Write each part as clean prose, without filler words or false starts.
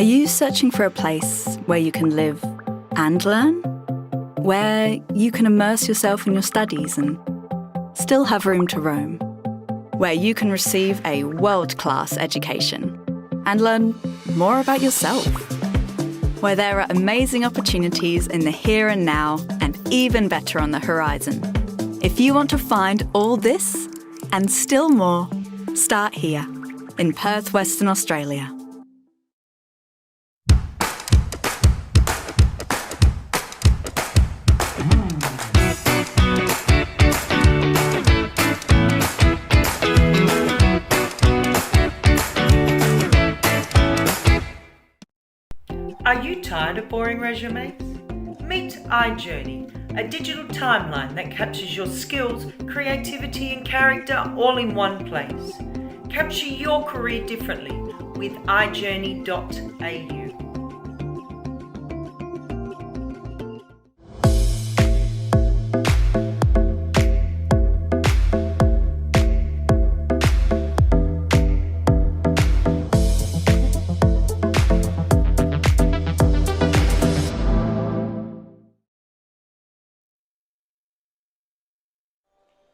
you searching for a place where you can live and learn? Where you can immerse yourself in your studies and still have room to roam? Where you can receive a world-class education and learn more about yourself? Where there are amazing opportunities in the here and now and even better on the horizon. If you want to find all this and still more, start here in Perth, Western Australia. Are you tired of boring resumes? Meet iJourney, a digital timeline that captures your skills, creativity and character all in one place. Capture your career differently with iJourney.au.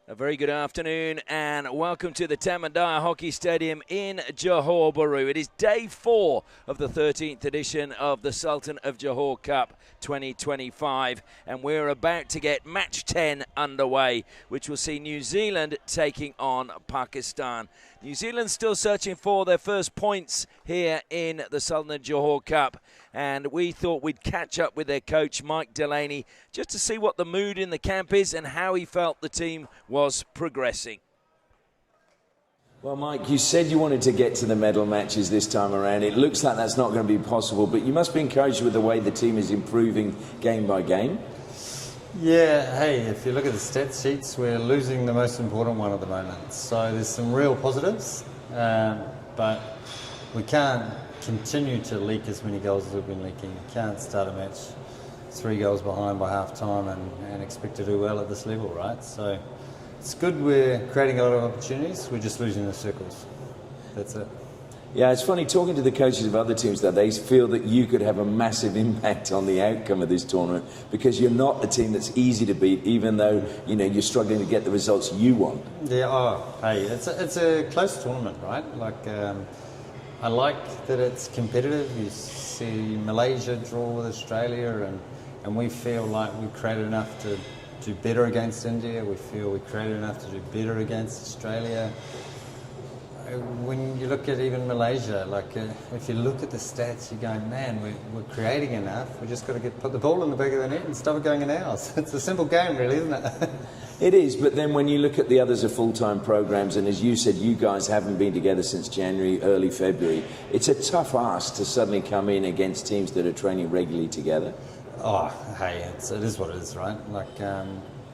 A very good afternoon and welcome to the Tamandaya Hockey Stadium in Johor, Bahru. It is day 4 of the 13th edition of the Sultan of Johor Cup 2025 and we're about to get match 10 underway, which will see New Zealand taking on Pakistan. New Zealand still searching for their first points here in the Sultan of Johor Cup, and we thought we'd catch up with their coach Mike Delaney just to see what the mood in the camp is and how he felt the team was progressing. Well, Mike, you said you wanted to get to the medal matches this time around. It looks like that's not going to be possible, but you must be encouraged with the way the team is improving game by game. Yeah, hey, if you look at the stats sheets, we're losing the most important one at the moment. So there's some real positives, but we can't continue to leak as many goals as we've been leaking. You can't start a match 3 goals behind by half time and expect to do well at this level, right? So it's good we're creating a lot of opportunities, we're just losing the circles. That's it. Yeah, it's funny talking to the coaches of other teams that they feel that you could have a massive impact on the outcome of this tournament because you're not a team that's easy to beat, even though you're struggling to get the results you want. Yeah, hey, it's a close tournament, right? Like I like that it's competitive. You see Malaysia draw with Australia, and we feel like we created enough to do better against India. We feel we created enough to do better against Australia. When you look at even Malaysia, if you look at the stats, you're going, man, we're creating enough. We just got to put the ball in the back of the net and stop it going in ours. It's a simple game, really, isn't it? It is, but then when you look at the others are full-time programs, and as you said, you guys haven't been together since January, early February, it's a tough ask to suddenly come in against teams that are training regularly together. Oh, hey, it is what it is, right?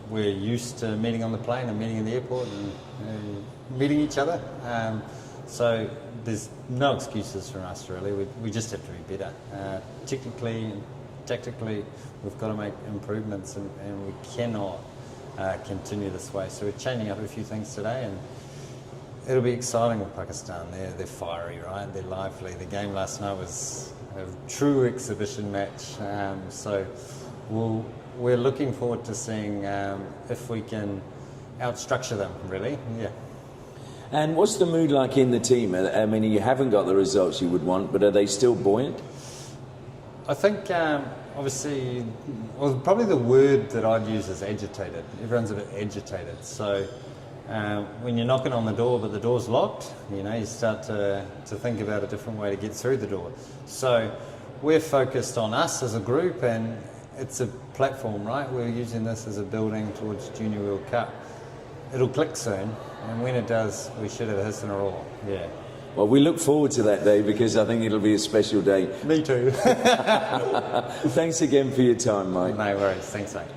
We're used to meeting on the plane and meeting in the airport and meeting each other. So there's no excuses for us, really. We just have to be better. Technically and tactically, we've got to make improvements and we cannot continue this way. So we're changing up a few things today and it'll be exciting with Pakistan. They're fiery, right? They're lively. The game last night was a true exhibition match. So we're looking forward to seeing if we can outstructure them, really. Yeah. And what's the mood like in the team? I mean, you haven't got the results you would want, but are they still buoyant? I think, obviously, probably the word that I'd use is agitated. Everyone's a bit agitated. So when you're knocking on the door but the door's locked, you start to think about a different way to get through the door. So we're focused on us as a group, and it's a platform, right? We're using this as a building towards Junior World Cup. It'll click soon, and when it does, we should have a hiss and a roar. Yeah. Well, we look forward to that day because I think it'll be a special day. Me too. Thanks again for your time, Mike. No worries. Thanks, mate.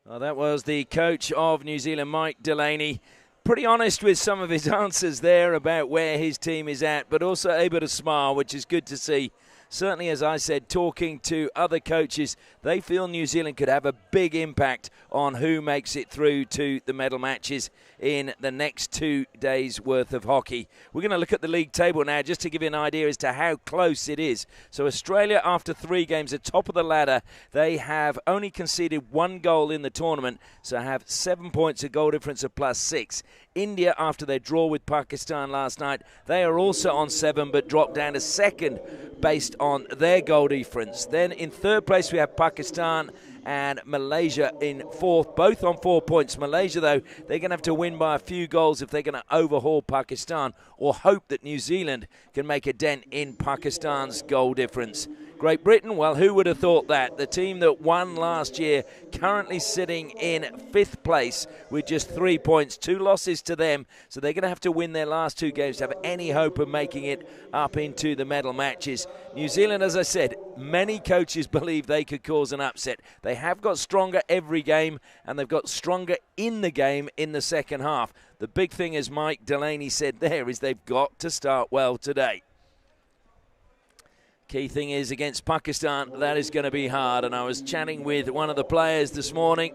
Well, that was the coach of New Zealand, Mike Delaney. Pretty honest with some of his answers there about where his team is at, but also able to smile, which is good to see certainly, as I said, talking to other coaches, they feel New Zealand could have a big impact on who makes it through to the medal matches in the next 2 days' worth of hockey. We're going to look at the league table now just to give you an idea as to how close it is. So Australia, after 3 games, at top of the ladder, they have only conceded 1 goal in the tournament, so have 7 points, a goal difference of +6. India, after their draw with Pakistan last night, they are also on 7 but dropped down to second based on their goal difference. Then in third place we have Pakistan and Malaysia in fourth, both on 4 points. Malaysia, though, they're going to have to win by a few goals if they're going to overhaul Pakistan or hope that New Zealand can make a dent in Pakistan's goal difference. Great Britain, well, who would have thought that? The team that won last year currently sitting in 5th place with just 3 points, 2 losses to them, so they're going to have to win their last 2 games to have any hope of making it up into the medal matches. New Zealand, as I said, many coaches believe they could cause an upset. They have got stronger every game, and they've got stronger in the game in the second half. The big thing, as Mike Delaney said there, is they've got to start well today. Key thing is against Pakistan, that is going to be hard. And I was chatting with one of the players this morning,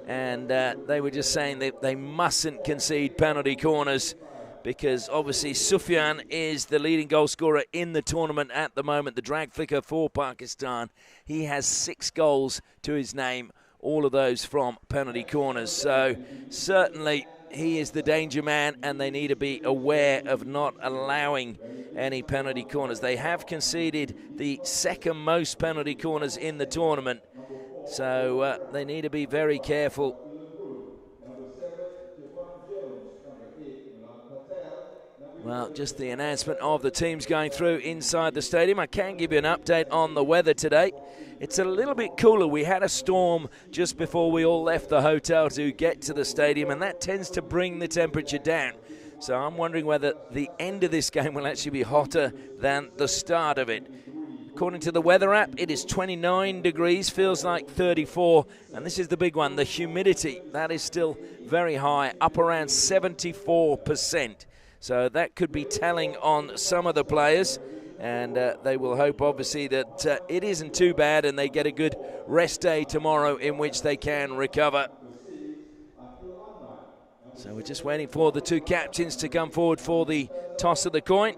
and they were just saying that they mustn't concede penalty corners because obviously Sufyan is the leading goal scorer in the tournament at the moment, the drag flicker for Pakistan. He has 6 goals to his name, all of those from penalty corners. So certainly he is the danger man, and they need to be aware of not allowing any penalty corners. They have conceded the 2nd most penalty corners in the tournament, so they need to be very careful. Well, just the announcement of the teams going through inside the stadium. I can give you an update on the weather today. It's a little bit cooler. We had a storm just before we all left the hotel to get to the stadium, and that tends to bring the temperature down. So I'm wondering whether the end of this game will actually be hotter than the start of it. According to the weather app, it is 29 degrees, feels like 34, and this is the big one, the humidity. That is still very high, up around 74%. So that could be telling on some of the players, and they will hope, obviously, that it isn't too bad and they get a good rest day tomorrow in which they can recover. So we're just waiting for the 2 captains to come forward for the toss of the coin.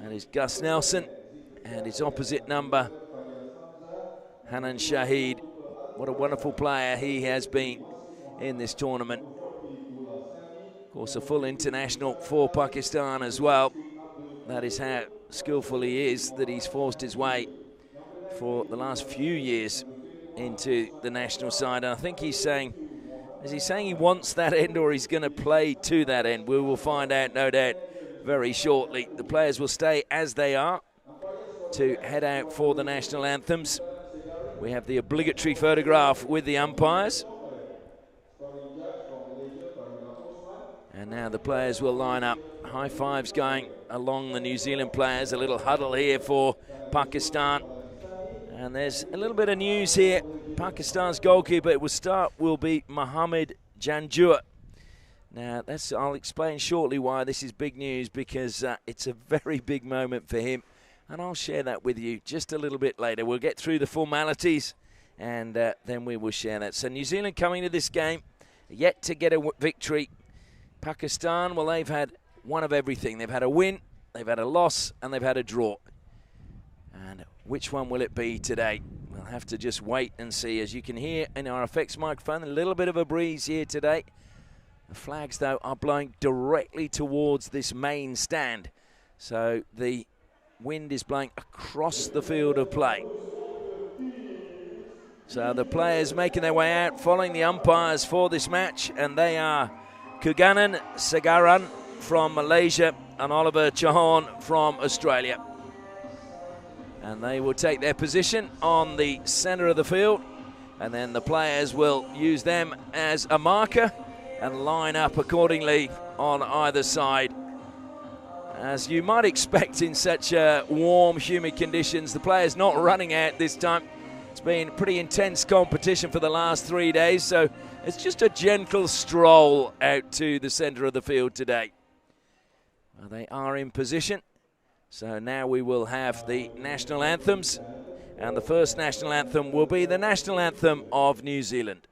That is Gus Nelson and his opposite number, Hanan Shahid. What a wonderful player he has been in this tournament. Of course, a full international for Pakistan as well. That is how skillful he is, that he's forced his way for the last few years into the national side. And I think he's saying, is he saying he wants that end or he's going to play to that end? We will find out, no doubt, very shortly. The players will stay as they are to head out for the national anthems. We have the obligatory photograph with the umpires. And now the players will line up. High fives going along the New Zealand players. A little huddle here for Pakistan. And there's a little bit of news here. Pakistan's goalkeeper will be Mohammad Janjua. Now, I'll explain shortly why this is big news, because it's a very big moment for him. And I'll share that with you just a little bit later. We'll get through the formalities, and then we will share that. So New Zealand coming to this game, yet to get a victory. Pakistan, well, they've had one of everything. They've had a win, they've had a loss, and they've had a draw. And which one will it be today? We'll have to just wait and see. As you can hear in our effects microphone, a little bit of a breeze here today. The flags, though, are blowing directly towards this main stand. So the wind is blowing across the field of play. So the players making their way out, following the umpires for this match, and they are Kuganan Sagaran from Malaysia and Oliver Chauhan from Australia. And they will take their position on the centre of the field, and then the players will use them as a marker and line up accordingly on either side. As you might expect in such warm, humid conditions, the players not running out this time. It's been pretty intense competition for the last 3 days, so it's just a gentle stroll out to the centre of the field today. Well, they are in position. So now we will have the national anthems, and the first national anthem will be the national anthem of New Zealand.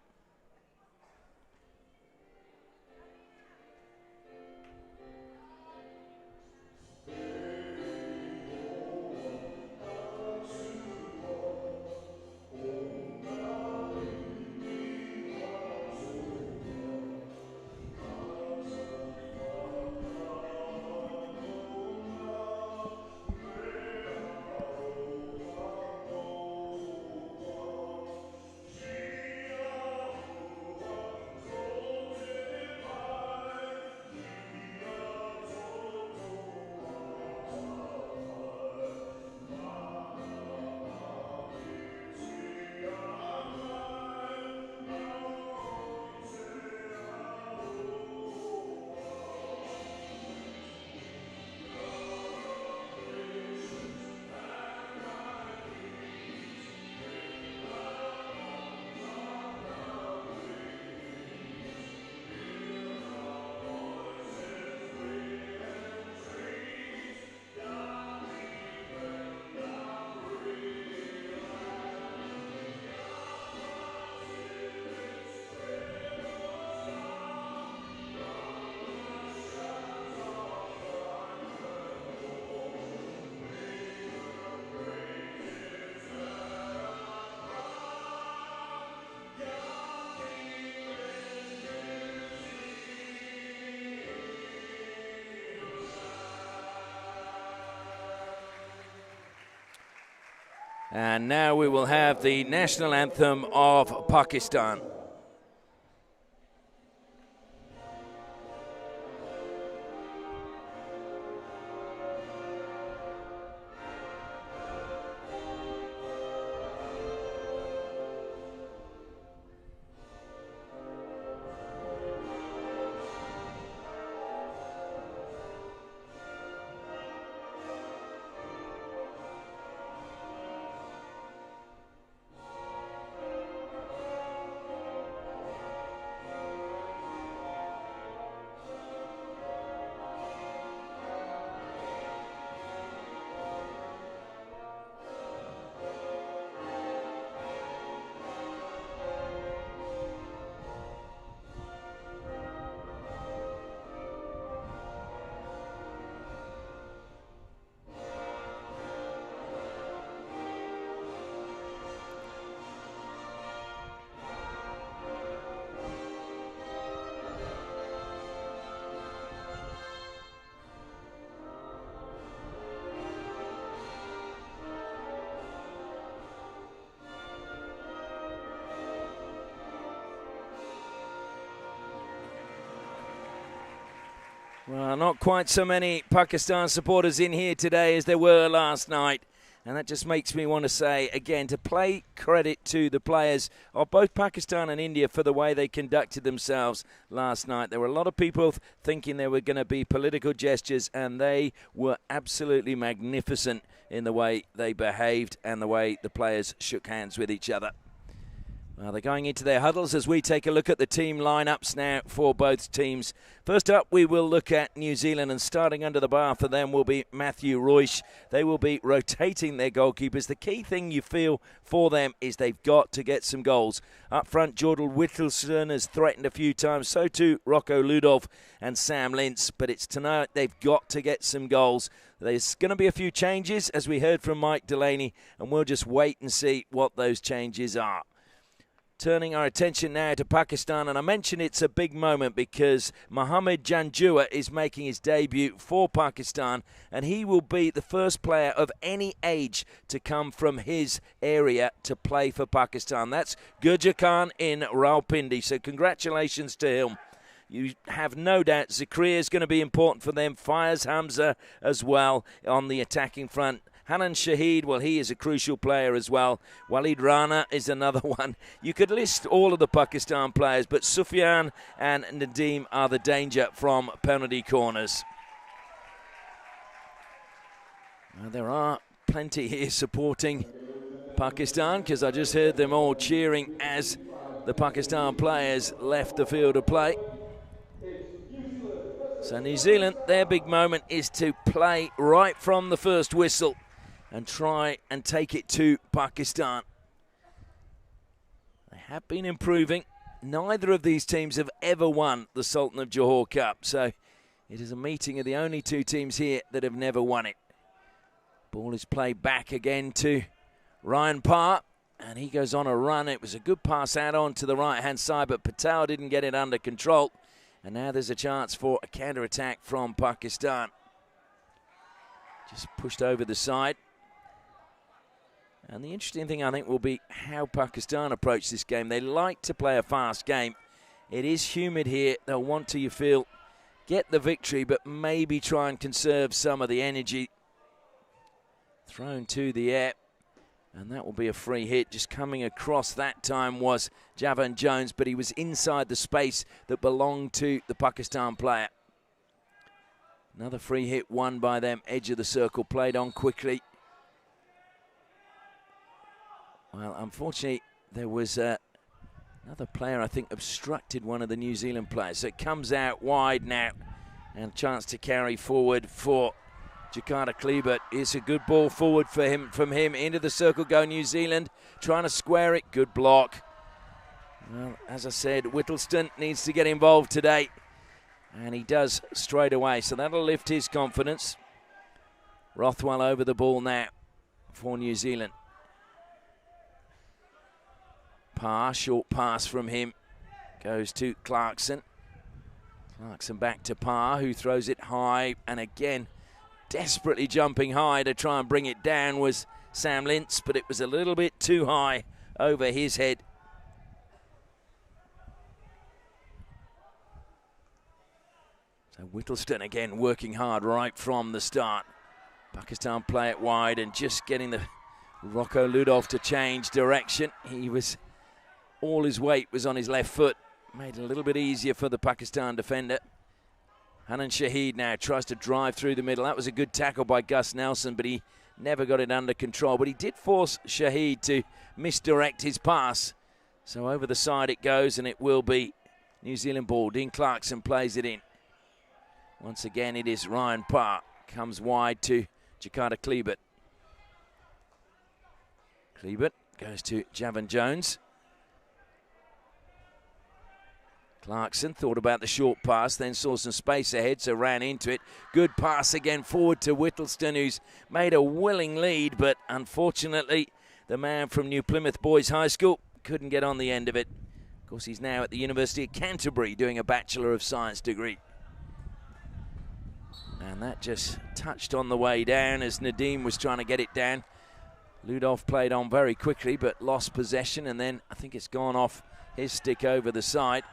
And now we will have the national anthem of Pakistan. Well, not quite so many Pakistan supporters in here today as there were last night. And that just makes me want to say, again, to play credit to the players of both Pakistan and India for the way they conducted themselves last night. There were a lot of people thinking there were going to be political gestures, and they were absolutely magnificent in the way they behaved and the way the players shook hands with each other. Well, they're going into their huddles as we take a look at the team lineups now for both teams. First up, we will look at New Zealand, and starting under the bar for them will be Matthew Royce. They will be rotating their goalkeepers. The key thing you feel for them is they've got to get some goals. Up front, Jordan Whittleston has threatened a few times, so too Rocco Ludov and Sam Lintz, but it's tonight they've got to get some goals. There's going to be a few changes, as we heard from Mike Delaney, and we'll just wait and see what those changes are. Turning our attention now to Pakistan, and I mention it's a big moment because Mohammad Janjua is making his debut for Pakistan, and he will be the first player of any age to come from his area to play for Pakistan. That's Gurjar Khan in Rawalpindi, so congratulations to him. You have no doubt Zakaria is going to be important for them. Fires Hamza as well on the attacking front. Hanan Shahid, well, he is a crucial player as well. Walid Rana is another one. You could list all of the Pakistan players, but Sufyan and Nadeem are the danger from penalty corners. Well, there are plenty here supporting Pakistan, because I just heard them all cheering as the Pakistan players left the field of play. So New Zealand, their big moment is to play right from the first whistle and try and take it to Pakistan. They have been improving. Neither of these teams have ever won the Sultan of Johor Cup, so it is a meeting of the only two teams here that have never won it. Ball is played back again to Ryan Parr, and he goes on a run. It was a good pass out on to the right-hand side, but Patel didn't get it under control. And now there's a chance for a counter-attack from Pakistan. Just pushed over the side. And the interesting thing, I think, will be how Pakistan approach this game. They like to play a fast game. It is humid here. They'll want to, you feel, get the victory, but maybe try and conserve some of the energy. Thrown to the air. And that will be a free hit. Just coming across that time was Javan Jones, but he was inside the space that belonged to the Pakistan player. Another free hit won by them. Edge of the circle, played on quickly. Well, unfortunately, there was another player, I think, obstructed one of the New Zealand players. So it comes out wide now, and a chance to carry forward for Jakarta Kleibert. Is a good ball forward for him, from him into the circle. Go New Zealand, trying to square it. Good block. Well, as I said, Whittleston needs to get involved today, and he does straight away. So that'll lift his confidence. Rothwell over the ball now for New Zealand. Parr, short pass from him, goes to Clarkson. Clarkson back to Parr, who throws it high, and again, desperately jumping high to try and bring it down was Sam Lintz, but it was a little bit too high over his head. So Whittleston again working hard right from the start. Pakistan play it wide and just getting the Rocco Ludolf to change direction. He was, all his weight was on his left foot. Made it a little bit easier for the Pakistan defender. Hanan Shahid now tries to drive through the middle. That was a good tackle by Gus Nelson, but he never got it under control. But he did force Shahid to misdirect his pass. So over the side it goes, and it will be New Zealand ball. Dean Clarkson plays it in. Once again, it is Ryan Parr. Comes wide to Jakarta Kleibert. Kleibert goes to Javan Jones. Clarkson thought about the short pass, then saw some space ahead, so ran into it. Good pass again forward to Whittleston, who's made a willing lead, but unfortunately, the man from New Plymouth Boys High School couldn't get on the end of it. Of course, he's now at the University of Canterbury doing a Bachelor of Science degree. And that just touched on the way down as Nadeem was trying to get it down. Ludolf played on very quickly, but lost possession, and then I think it's gone off his stick over the side.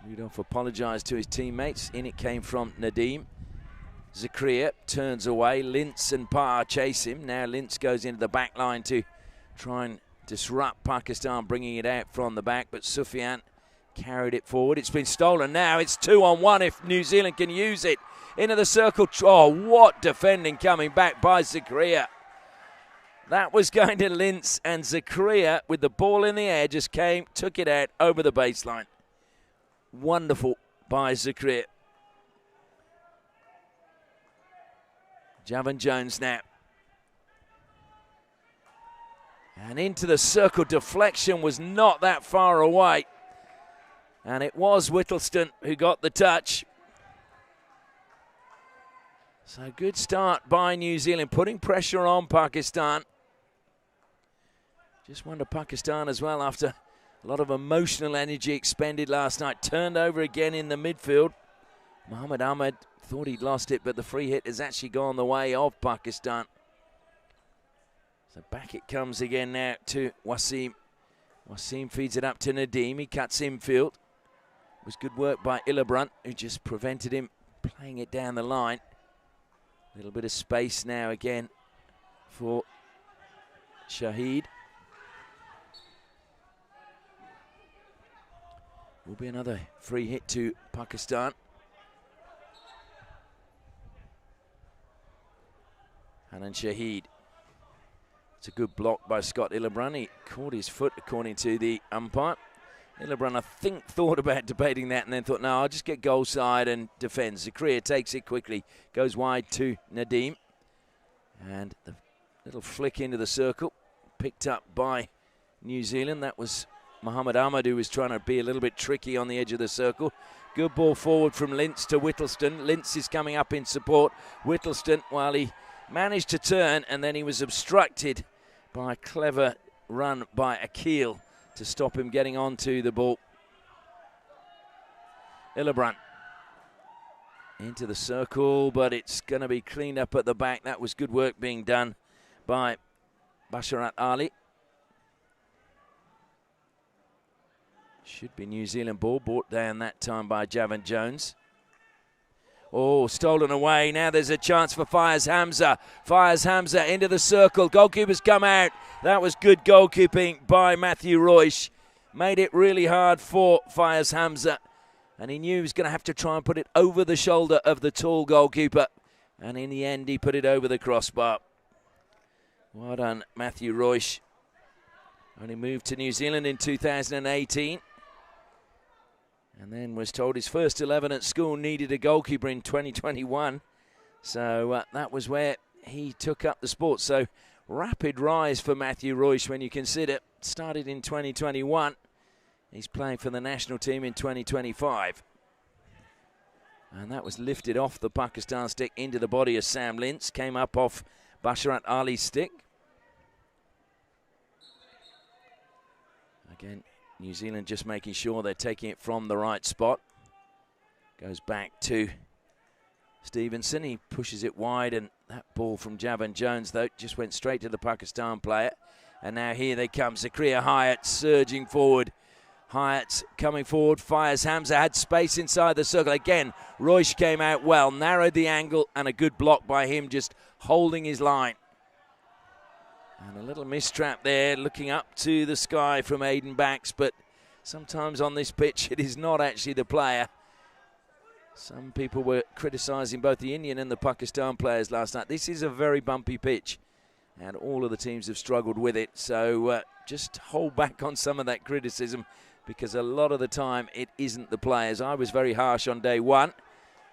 Ludolf apologised to his teammates. In it came from Nadeem. Zakaria turns away. Lintz and Parr chase him. Now Lintz goes into the back line to try and disrupt Pakistan, bringing it out from the back. But Sufyan carried it forward. It's been stolen now. It's 2-on-1 if New Zealand can use it. Into the circle. Oh, what defending coming back by Zakaria. That was going to Lintz, and Zakaria, with the ball in the air, just came, took it out over the baseline. Wonderful by Zakaria. Javan Jones now. And into the circle. Deflection was not that far away. And it was Whittleston who got the touch. So good start by New Zealand, putting pressure on Pakistan. Just wonder Pakistan as well, after a lot of emotional energy expended last night. Turned over again in the midfield. Mohamed Ahmed thought he'd lost it, but the free hit has actually gone the way of Pakistan. So back it comes again now to Wasim. Wasim feeds it up to Nadeem. He cuts infield. It was good work by Illebrunt, who just prevented him playing it down the line. A little bit of space now again for Shahid. Will be another free hit to Pakistan. Hanan Shahid. It's a good block by Scott Illebrunt. He caught his foot according to the umpire. Hillebrand, I think, thought about debating that and then thought, no, I'll just get goal side and defend. Zakaria takes it quickly, goes wide to Nadim. And the little flick into the circle, picked up by New Zealand. That was Mohammed Ahmed, who was trying to be a little bit tricky on the edge of the circle. Good ball forward from Lintz to Whittleston. Lintz is coming up in support. Whittleston, while he managed to turn, and then he was obstructed by a clever run by Akil to stop him getting onto the ball. Hillebrand into the circle, but it's going to be cleaned up at the back. That was good work being done by Basharat Ali. Should be New Zealand ball, brought down that time by Javan Jones. Oh, stolen away. Now there's a chance for Fires Hamza. Fires Hamza into the circle. Goalkeeper's come out. That was good goalkeeping by Matthew Royce. Made it really hard for Fires Hamza. And he knew he was going to have to try and put it over the shoulder of the tall goalkeeper. And in the end, he put it over the crossbar. Well done, Matthew Royce. Only moved to New Zealand in 2018. And then was told his first 11 at school needed a goalkeeper in 2021. So that was where he took up the sport. So rapid rise for Matthew Royce when you consider started in 2021. He's playing for the national team in 2025. And that was lifted off the Pakistan stick into the body of Sam Lintz. Came up off Basharat Ali's stick. Again, New Zealand just making sure they're taking it from the right spot. Goes back to Stevenson. He pushes it wide, and that ball from Javan Jones, though, just went straight to the Pakistan player. And now here they come. Zakaria Hyatt surging forward. Hyatt's coming forward. Fires Hamza, had space inside the circle. Again, Royce came out well, narrowed the angle, and a good block by him, just holding his line. And a little mistrap there, looking up to the sky from Aiden Bax, but sometimes on this pitch it is not actually the player. Some people were criticising both the Indian and the Pakistan players last night. This is a very bumpy pitch, and all of the teams have struggled with it. So just hold back on some of that criticism, because a lot of the time it isn't the players. I was very harsh on day one,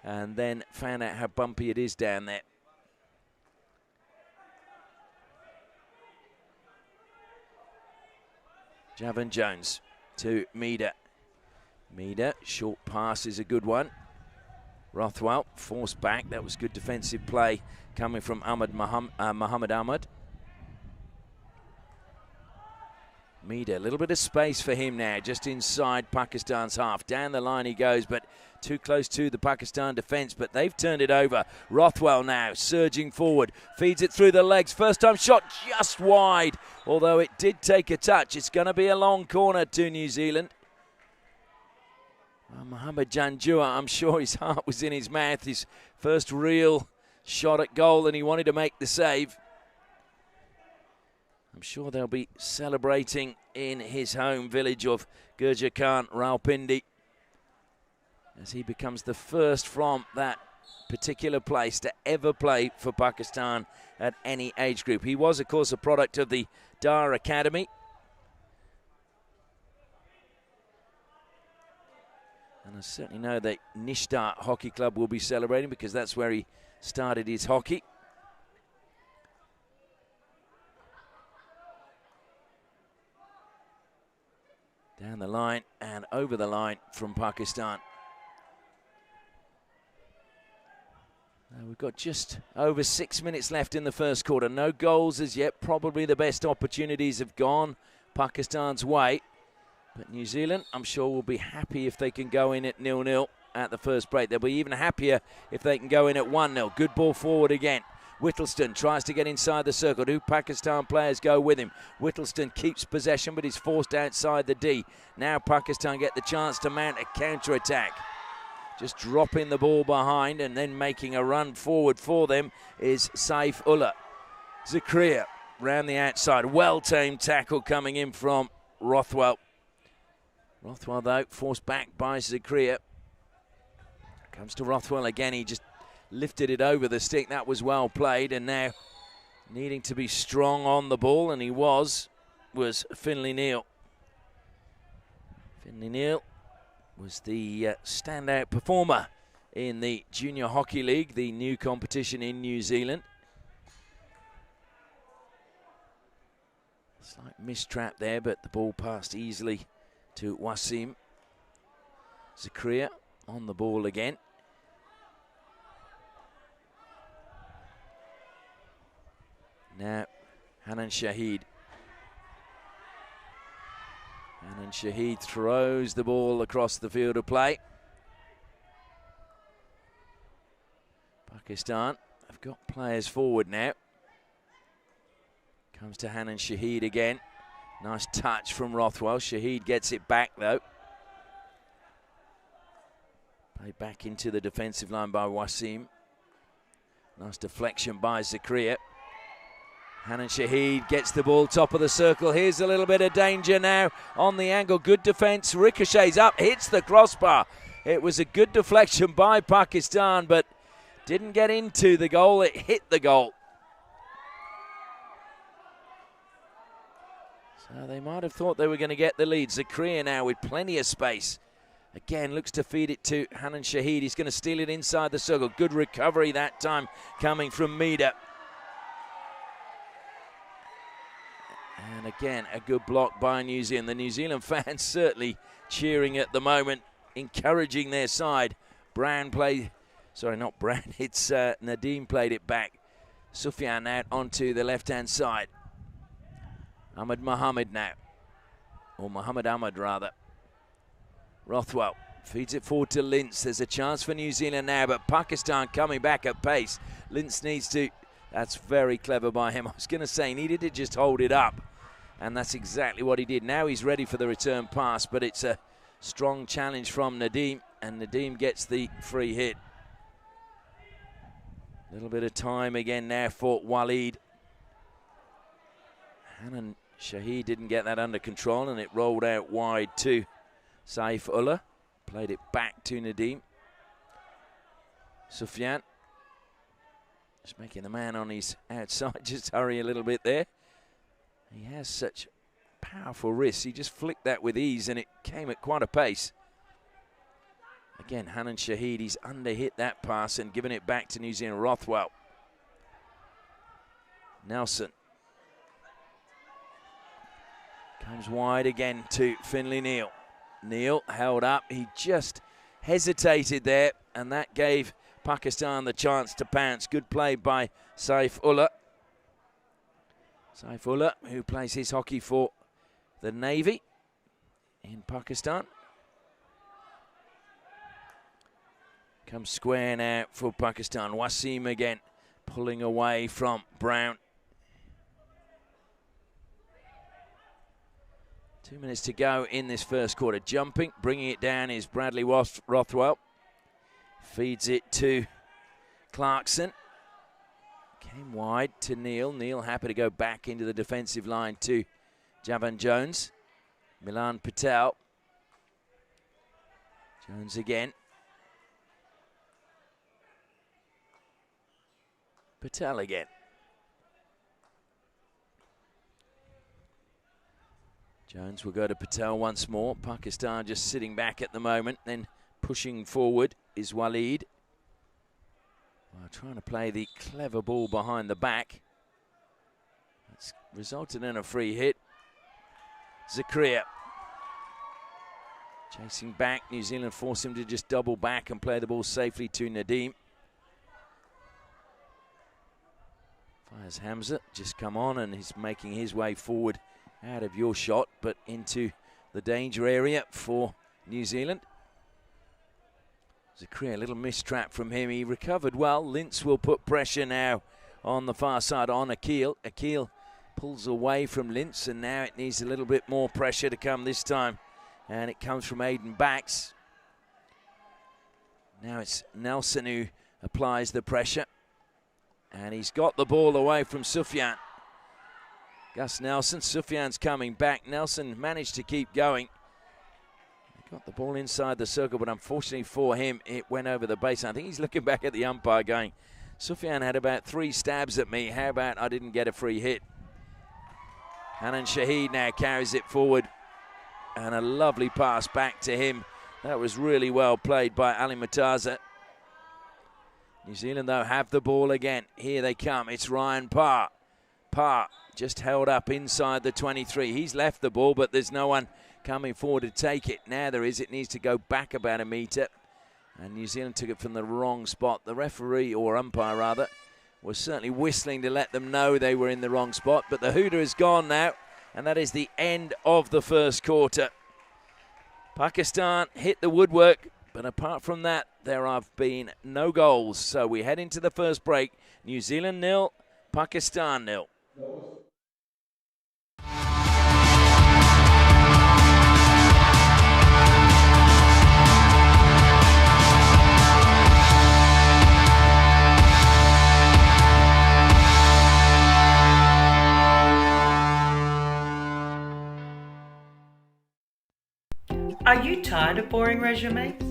and then found out how bumpy it is down there. Javan Jones to Meader. Meader, short pass is a good one. Rothwell forced back. That was good defensive play coming from Mohammed Ahmed. Meader, a little bit of space for him now, just inside Pakistan's half. Down the line he goes, but too close to the Pakistan defence, but they've turned it over. Rothwell now surging forward, feeds it through the legs. First time shot just wide, although it did take a touch. It's going to be a long corner to New Zealand. Well, Mohammed Janjua, I'm sure his heart was in his mouth. His first real shot at goal, and he wanted to make the save. I'm sure they'll be celebrating in his home village of Gurjar Khan, Rawalpindi, as he becomes the first from that particular place to ever play for Pakistan at any age group. He was, of course, a product of the Dar Academy. And I certainly know that Nishtar Hockey Club will be celebrating, because that's where he started his hockey. Down the line and over the line from Pakistan. We've got just over 6 minutes left in the first quarter. No goals as yet. Probably the best opportunities have gone Pakistan's way. But New Zealand, I'm sure, will be happy if they can go in at 0-0 at the first break. They'll be even happier if they can go in at 1-0. Good ball forward again. Whittleston tries to get inside the circle. Two Pakistan players go with him. Whittleston keeps possession, but he's forced outside the D. Now Pakistan get the chance to mount a counter-attack. Just dropping the ball behind and then making a run forward for them is Saif Ullah. Zakaria round the outside. Well-tamed tackle coming in from Rothwell. Rothwell, though, forced back by Zakaria. Comes to Rothwell again. He just lifted it over the stick. That was well played, and now needing to be strong on the ball, and he was Finlay Neal. Finlay Neal was the standout performer in the Junior Hockey League, the new competition in New Zealand. Slight mistrap there, but the ball passed easily to Wasim. Zakaria on the ball again. Now, Hanan Shahid. Hanan Shahid throws the ball across the field of play. Pakistan have got players forward now. Comes to Hanan Shahid again. Nice touch from Rothwell. Shahid gets it back though. Played back into the defensive line by Wasim. Nice deflection by Zakaria. Hanan Shahid gets the ball top of the circle. Here's a little bit of danger now on the angle. Good defense. Ricochets up, hits the crossbar. It was a good deflection by Pakistan, but didn't get into the goal. It hit the goal. So they might have thought they were going to get the lead. Zakaria now with plenty of space. Again, looks to feed it to Hanan Shahid. He's going to steal it inside the circle. Good recovery that time coming from Mida. And again, a good block by New Zealand. The New Zealand fans certainly cheering at the moment, encouraging their side. Brown played, sorry, not Brown, it's Nadeem played it back. Sufyan out onto the left-hand side. Ahmed Mohammed now, or Mohammed Ahmed rather. Rothwell feeds it forward to Lintz. There's a chance for New Zealand now, but Pakistan coming back at pace. Lintz needs to, that's very clever by him. I was going to say, he needed to just hold it up, and that's exactly what he did. Now he's ready for the return pass, but it's a strong challenge from Nadeem, and Nadeem gets the free hit. A little bit of time again now for Waleed. Hanan Shahid didn't get that under control, and it rolled out wide to Saif Ullah. Played it back to Nadeem. Sufyan just making the man on his outside just hurry a little bit there. He has such powerful wrists. He just flicked that with ease, and it came at quite a pace. Again, Hanan Shahid, he's underhit that pass and given it back to New Zealand. Rothwell. Nelson. Comes wide again to Finlay Neal. Neal held up. He just hesitated there, and that gave Pakistan the chance to pounce. Good play by Saif Ullah. Saif Ullah, who plays his hockey for the Navy in Pakistan. Comes square now for Pakistan. Wasim again, pulling away from Brown. 2 minutes to go in this first quarter. Jumping, bringing it down is Bradley Rothwell. Feeds it to Clarkson. Came wide to Neal. Neal happy to go back into the defensive line to Javan Jones. Milan Patel. Jones again. Patel again. Jones will go to Patel once more. Pakistan just sitting back at the moment. Then pushing forward is Waleed. Well, trying to play the clever ball behind the back. That's resulted in a free hit. Zakaria. Chasing back. New Zealand force him to just double back and play the ball safely to Nadeem. Fires Hamza. Just come on, and he's making his way forward out of your shot, but into the danger area for New Zealand. Zakaria, a little mistrap from him. He recovered well. Lintz will put pressure now on the far side on Akil. Akil pulls away from Lintz, and now it needs a little bit more pressure to come this time. And it comes from Aiden Bax. Now it's Nelson who applies the pressure. And he's got the ball away from Sufyan. Gus Nelson, Sufyan's coming back. Nelson managed to keep going. Got the ball inside the circle, but unfortunately for him, it went over the base. I think he's looking back at the umpire going, Sufyan had about 3 stabs at me. How about I didn't get a free hit? Hanan Shahid now carries it forward. and a lovely pass back to him. That was really well played by Ali Mataza. New Zealand, though, have the ball again. Here they come. It's Ryan Parr. Parr just held up inside the 23. He's left the ball, but there's no one coming forward to take it. Now there is. It needs to go back about a metre. And New Zealand took it from the wrong spot. The referee, or umpire rather, was certainly whistling to let them know they were in the wrong spot. But the hooter is gone now, and that is the end of the first quarter. Pakistan hit the woodwork, but apart from that, there have been no goals. So we head into the first break. New Zealand 0, Pakistan 0. Are you tired of boring resumes?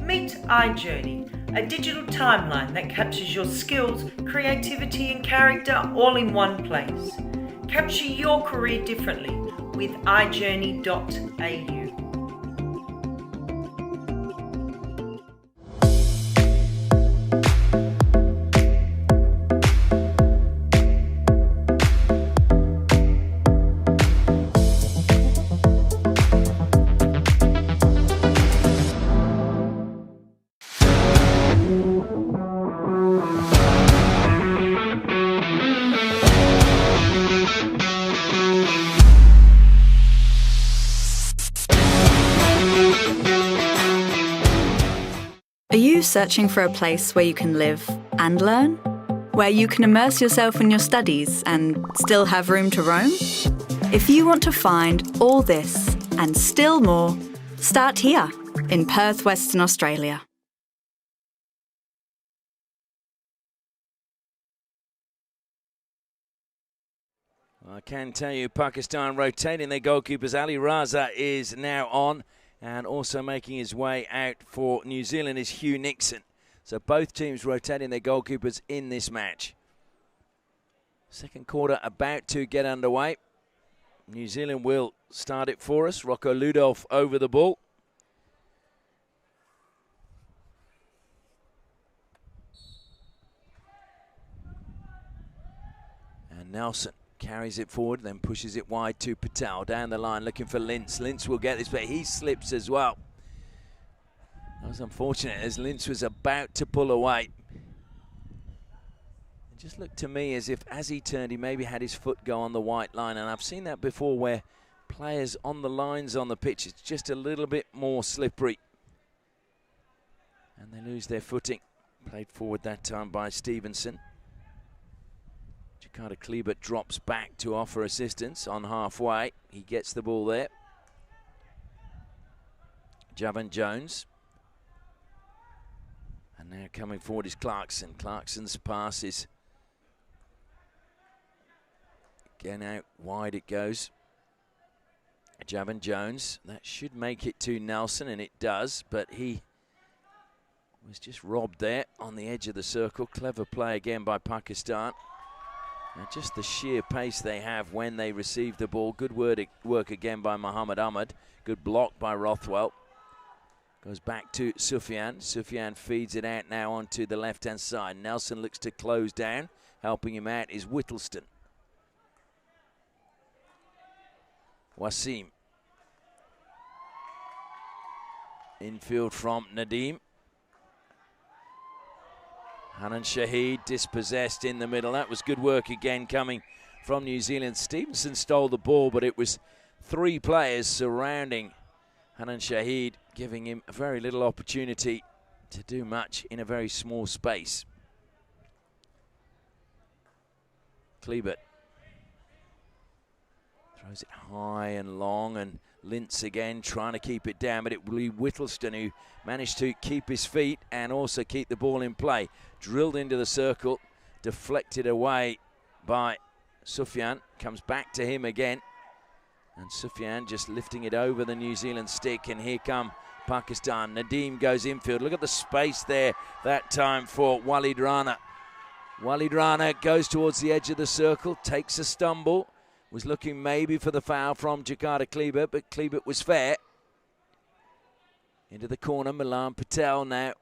Meet iJourney, a digital timeline that captures your skills, creativity and character all in one place. Capture your career differently with iJourney.au. Are you searching for a place where you can live and learn? Where you can immerse yourself in your studies and still have room to roam? If you want to find all this and still more, start here in Perth, Western Australia. I can tell you Pakistan rotating their goalkeepers. Ali Raza is now on, and also making his way out for New Zealand is Hugh Nixon. So both teams rotating their goalkeepers in this match. Second quarter about to get underway. New Zealand will start it for us. Rocco Ludolf over the ball. And Nelson carries it forward, then pushes it wide to Patel. Down the line, looking for Lintz. Lintz will get this, but he slips as well. That was unfortunate as Lintz was about to pull away. It just looked to me as if as he turned, he maybe had his foot go on the white line. And I've seen that before where players on the lines on the pitch, it's just a little bit more slippery. And they lose their footing. Played forward that time by Stevenson. Jakarta Klebert drops back to offer assistance on halfway. He gets the ball there. Javan Jones. And now coming forward is Clarkson. Clarkson's pass is again out wide it goes. Javan Jones. That should make it to Nelson, and it does, but he was just robbed there on the edge of the circle. Clever play again by Pakistan. And just the sheer pace they have when they receive the ball. Good work again by Muhammad Ahmad. Good block by Rothwell. Goes back to Sufyan. Sufyan feeds it out now onto the left-hand side. Nelson looks to close down. Helping him out is Whittleston. Wasim. Infield from Nadeem. Hanan Shahid dispossessed in the middle. That was good work again coming from New Zealand. Stevenson stole the ball, but it was three players surrounding Hanan Shahid, giving him very little opportunity to do much in a very small space. Klebert throws it high and long, and Lintz again trying to keep it down, but it will be Whittleston who managed to keep his feet and also keep the ball in play. Drilled into the circle, deflected away by Sufyan. Comes back to him again. And Sufyan just lifting it over the New Zealand stick, and here come Pakistan. Nadeem goes infield. Look at the space there that time for Walid Rana. Walid Rana goes towards the edge of the circle, takes a stumble, Was looking maybe for the foul from Jakarta Kleber, but Kleber was fair. Into the corner, Milan Patel now.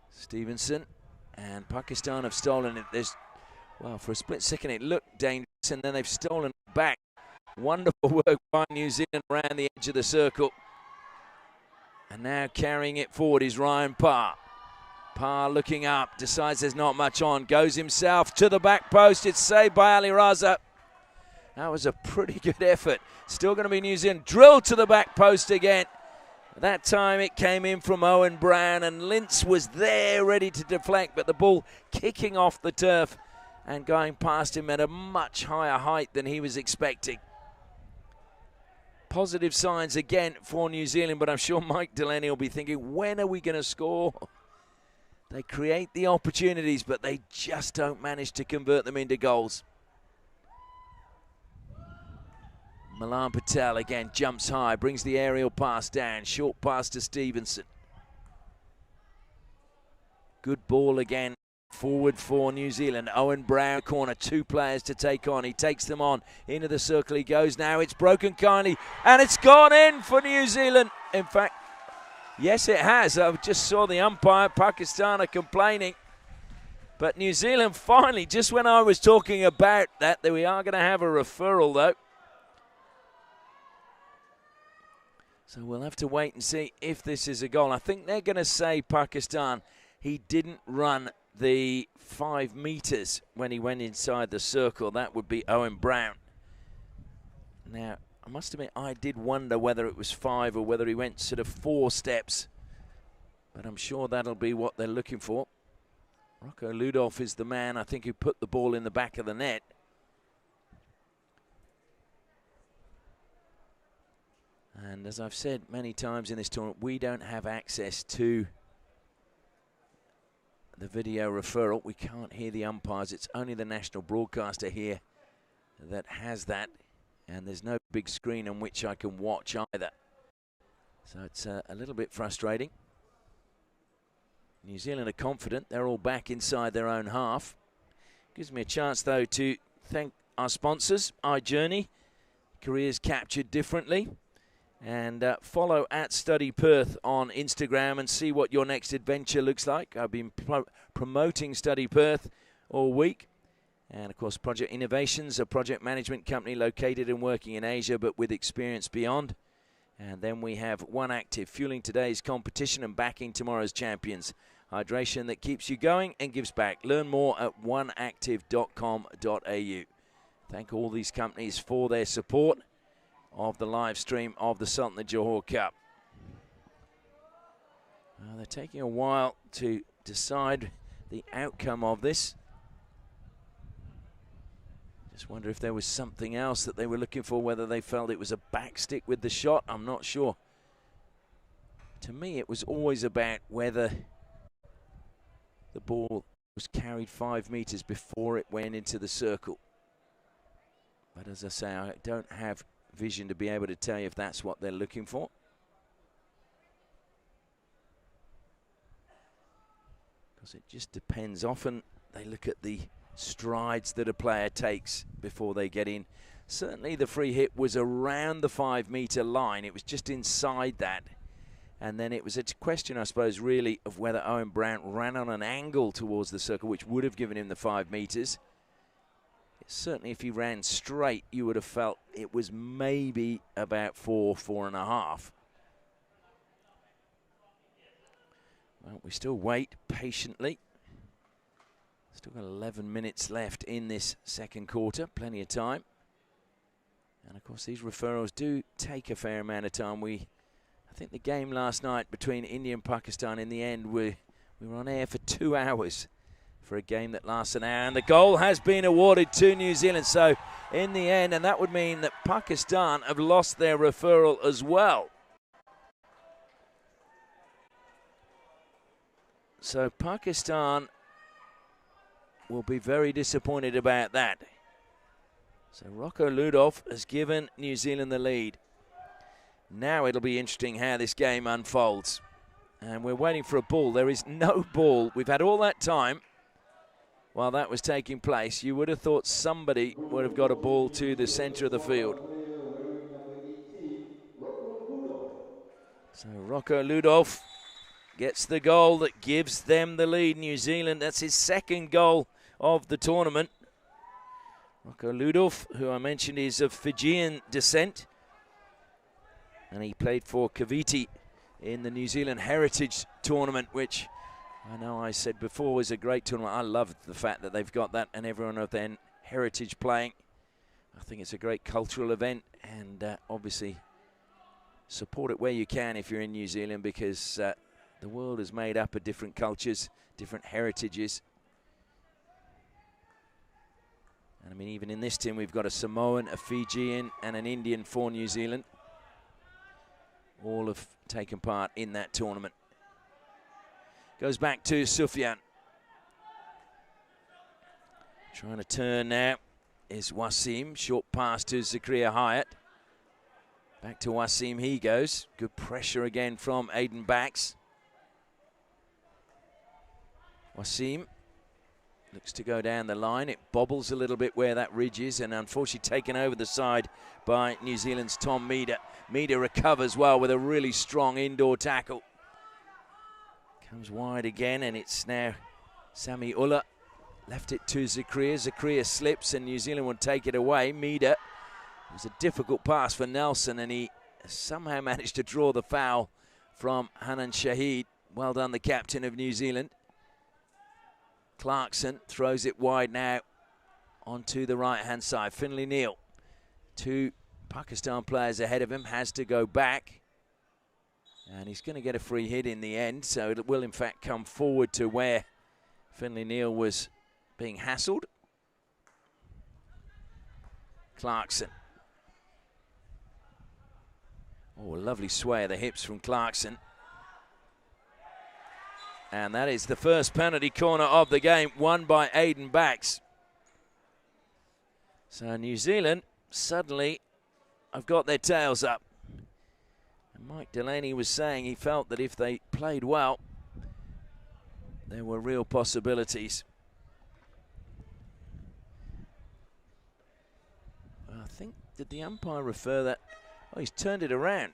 Stevenson and Pakistan have stolen it. Well, for a split second it looked dangerous, and then they've stolen it back. Wonderful work by New Zealand around the edge of the circle. And now carrying it forward is Ryan Parr. Parr looking up, decides there's not much on, goes himself to the back post. It's saved by Ali Raza. That was a pretty good effort. Still going to be New Zealand. Drilled to the back post again. That time it came in from Owen Brown, and Lintz was there ready to deflect, but the ball kicking off the turf and going past him at a much higher height than he was expecting. Positive signs again for New Zealand, but I'm sure Mike Delaney will be thinking, when are we going to score? They create the opportunities, but they just don't manage to convert them into goals. Milan Patel again jumps high, brings the aerial pass down, short pass to Stevenson. Good ball again forward for New Zealand. Owen Brown corner, 2 players to take on. He takes them on into the circle. He goes now. It's broken kindly, and it's gone in for New Zealand. In fact, yes, it has. I just saw the umpire. Pakistan are complaining. But New Zealand finally, just when I was talking about that we are going to have a referral, though. So we'll have to wait and see if this is a goal. I think they're going to say, Pakistan, he didn't run the 5 meters when he went inside the circle. That would be Owen Brown. Now, I must admit, I did wonder whether it was 5 or whether he went sort of 4 steps. But I'm sure that'll be what they're looking for. Rocco Ludolf is the man, I think, who put the ball in the back of the net. And as I've said many times in this tournament, we don't have access to the video referral. We can't hear the umpires. It's only the national broadcaster here that has that. And there's no big screen on which I can watch either. So it's a little bit frustrating. New Zealand are confident. They're all back inside their own half. Gives me a chance, though, to thank our sponsors, iJourney, Careers Captured Differently. And follow at Study Perth on Instagram and see what your next adventure looks like. I've been promoting Study Perth all week. And, of course, Project Innovations, a project management company located and working in Asia, but with experience beyond. And then we have One Active, fueling today's competition and backing tomorrow's champions. Hydration that keeps you going and gives back. Learn more at oneactive.com.au. Thank all these companies for their support of the live stream of the Sultan of Johor Cup. They're taking a while to decide the outcome of this. Just wonder if there was something else that they were looking for, whether they felt it was a backstick with the shot. I'm not sure. To me, it was always about whether the ball was carried 5 meters before it went into the circle. But as I say, I don't have vision to be able to tell you if that's what they're looking for. Because it just depends. Often they look at the strides that a player takes before they get in. Certainly the free hit was around the 5 meter line. It was just inside that. And then it was a question, I suppose, really, of whether Owen Brown ran on an angle towards the circle, which would have given him the 5 meters. Certainly, if he ran straight, you would have felt it was maybe about 4.5. Well, we still wait patiently. Still got 11 minutes left in this second quarter. Plenty of time. And, of course, these referrals do take a fair amount of time. I think the game last night between India and Pakistan, in the end, we were on air for 2 hours. For a game that lasts an hour, and the goal has been awarded to New Zealand. So in the end, and that would mean that Pakistan have lost their referral as well. So Pakistan will be very disappointed about that. So Rocco Ludolf has given New Zealand the lead. Now it'll be interesting how this game unfolds. And we're waiting for a ball. There is no ball. We've had all that time. while that was taking place, you would have thought somebody would have got a ball to the centre of the field. So Rocco Ludolf gets the goal that gives them the lead. New Zealand, that's his second goal of the tournament. Rocco Ludolf, who I mentioned is of Fijian descent, and he played for Kaviti in the New Zealand Heritage Tournament, which I know I said before was a great tournament. I love the fact that they've got that and everyone of their heritage playing. I think it's a great cultural event, and obviously support it where you can if you're in New Zealand, because the world is made up of different cultures, different heritages. And I mean, even in this team, we've got a Samoan, a Fijian, and an Indian for New Zealand. All have taken part in that tournament. Goes back to Sufyan. Trying to turn now is Wasim. Short pass to Zakaria Hyatt. Back to Wasim he goes. Good pressure again from Aiden Bax. Wasim looks to go down the line. It bobbles a little bit where that ridge is, and unfortunately taken over the side by New Zealand's Tom Meader. Meader recovers well with a really strong indoor tackle. Comes wide again, and it's now Sami Ulla. Left it to Zakaria. Zakaria slips, and New Zealand will take it away. Meader. It was a difficult pass for Nelson, and he somehow managed to draw the foul from Hanan Shahid. Well done, the captain of New Zealand. Clarkson throws it wide now onto the right-hand side. Finlay Neal, two Pakistan players ahead of him, has to go back. And he's going to get a free hit in the end, so it will in fact come forward to where Finlay Neal was being hassled. Clarkson. Oh, a lovely sway of the hips from Clarkson. And that is the first penalty corner of the game, won by Aiden Bax. So New Zealand suddenly have got their tails up. And Mike Delaney was saying he felt that if they played well, there were real possibilities. I think, did the umpire refer that? Oh, he's turned it around.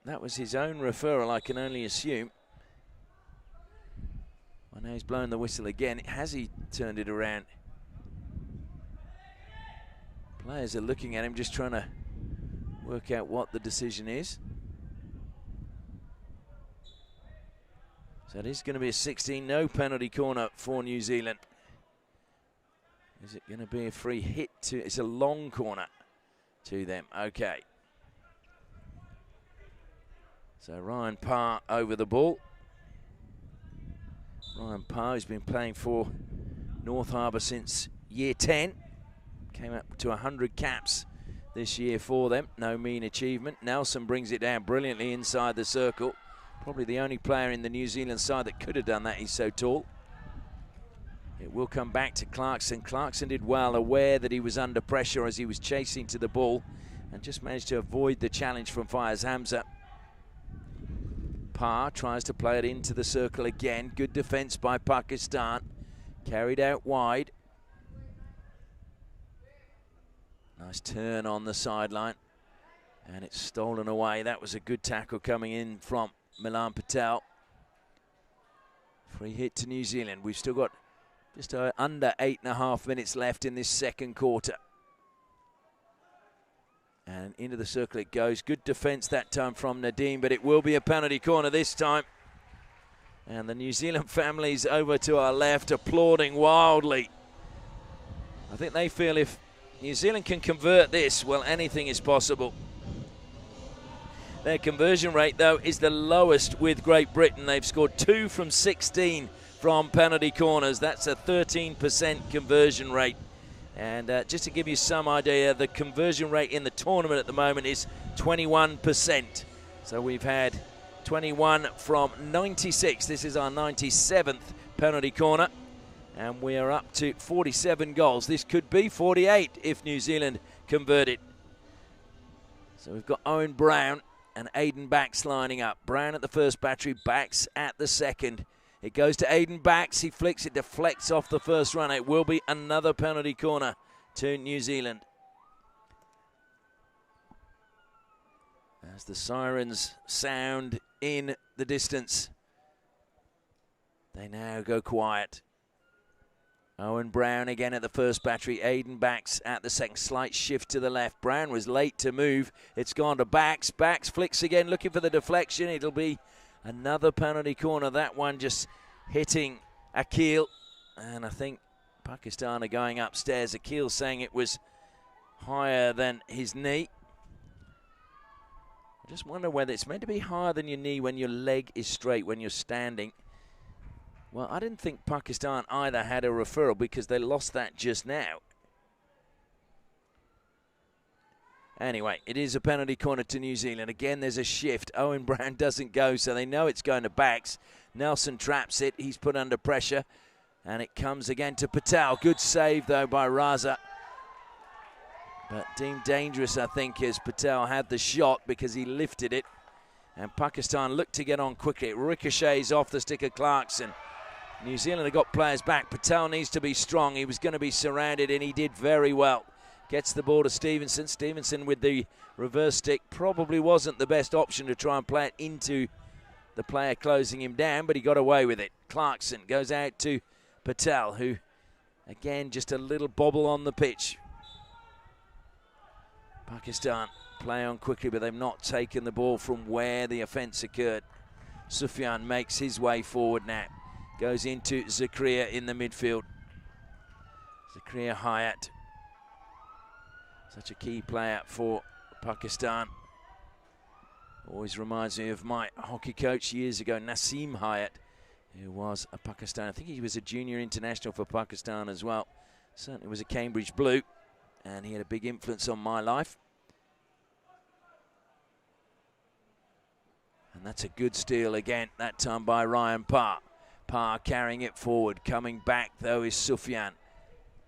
That was his own referral, I can only assume. Well, now he's blown the whistle again. Has he turned it around? Players are looking at him, just trying to work out what the decision is. So it is going to be a 16-no penalty corner for New Zealand. Is it going to be a free hit to... It's a long corner to them. Okay. So Ryan Parr over the ball. Ryan Parr, who's been playing for North Harbour since year 10. Came up to 100 caps this year for them. No mean achievement. Nelson brings it down brilliantly inside the circle. Probably the only player in the New Zealand side that could have done that. He's so tall. It will come back to Clarkson. Clarkson did well, aware that he was under pressure as he was chasing to the ball, and just managed to avoid the challenge from Faiz Hamza. Parr tries to play it into the circle again. Good defence by Pakistan. Carried out wide. Nice turn on the sideline. And it's stolen away. That was a good tackle coming in from Milan Patel. Free hit to New Zealand. We've still got just under 8.5 minutes left in this second quarter. And into the circle it goes. Good defence that time from Nadeem, but it will be a penalty corner this time. And the New Zealand families over to our left applauding wildly. I think they feel if New Zealand can convert this, well, anything is possible. Their conversion rate, though, is the lowest with Great Britain. They've scored 2 from 16 from penalty corners. That's a 13% conversion rate. And just to give you some idea, the conversion rate in the tournament at the moment is 21%. So we've had 21 from 96. This is our 97th penalty corner. And we are up to 47 goals. This could be 48 if New Zealand convert it. So we've got Owen Brown and Aiden Bax lining up. Brown at the first battery, Bax at the second. It goes to Aiden Bax. He flicks it, deflects off the first run. It will be another penalty corner to New Zealand. As the sirens sound in the distance, they now go quiet. Owen Brown again at the first battery. Aiden Bax at the second. Slight shift to the left. Brown was late to move. It's gone to Bax. Bax flicks again, looking for the deflection. It'll be another penalty corner. That one just hitting Akil. And I think Pakistan are going upstairs. Akil saying it was higher than his knee. I just wonder whether it's meant to be higher than your knee when your leg is straight, when you're standing. Well, I didn't think Pakistan either had a referral because they lost that just now. Anyway, it is a penalty corner to New Zealand. Again, there's a shift. Owen Brown doesn't go, so they know it's going to Bax. Nelson traps it. He's put under pressure. And it comes again to Patel. Good save, though, by Raza. But deemed dangerous, I think, as Patel had the shot because he lifted it. And Pakistan looked to get on quickly. It ricochets off the stick of Clarkson. New Zealand have got players back. Patel needs to be strong. He was going to be surrounded, and he did very well. Gets the ball to Stevenson. Stevenson with the reverse stick probably wasn't the best option to try and play it into the player closing him down, but he got away with it. Clarkson goes out to Patel, who, again, just a little bobble on the pitch. Pakistan play on quickly, but they've not taken the ball from where the offence occurred. Sufyan makes his way forward now. Goes into Zakaria in the midfield. Zakaria Hayat. Such a key player for Pakistan. Always reminds me of my hockey coach years ago, Naseem Hayat, who was a Pakistan. I think he was a junior international for Pakistan as well. Certainly was a Cambridge Blue, and he had a big influence on my life. And that's a good steal again, that time by Ryan Parr. Parr carrying it forward. Coming back, though, is Sufyan.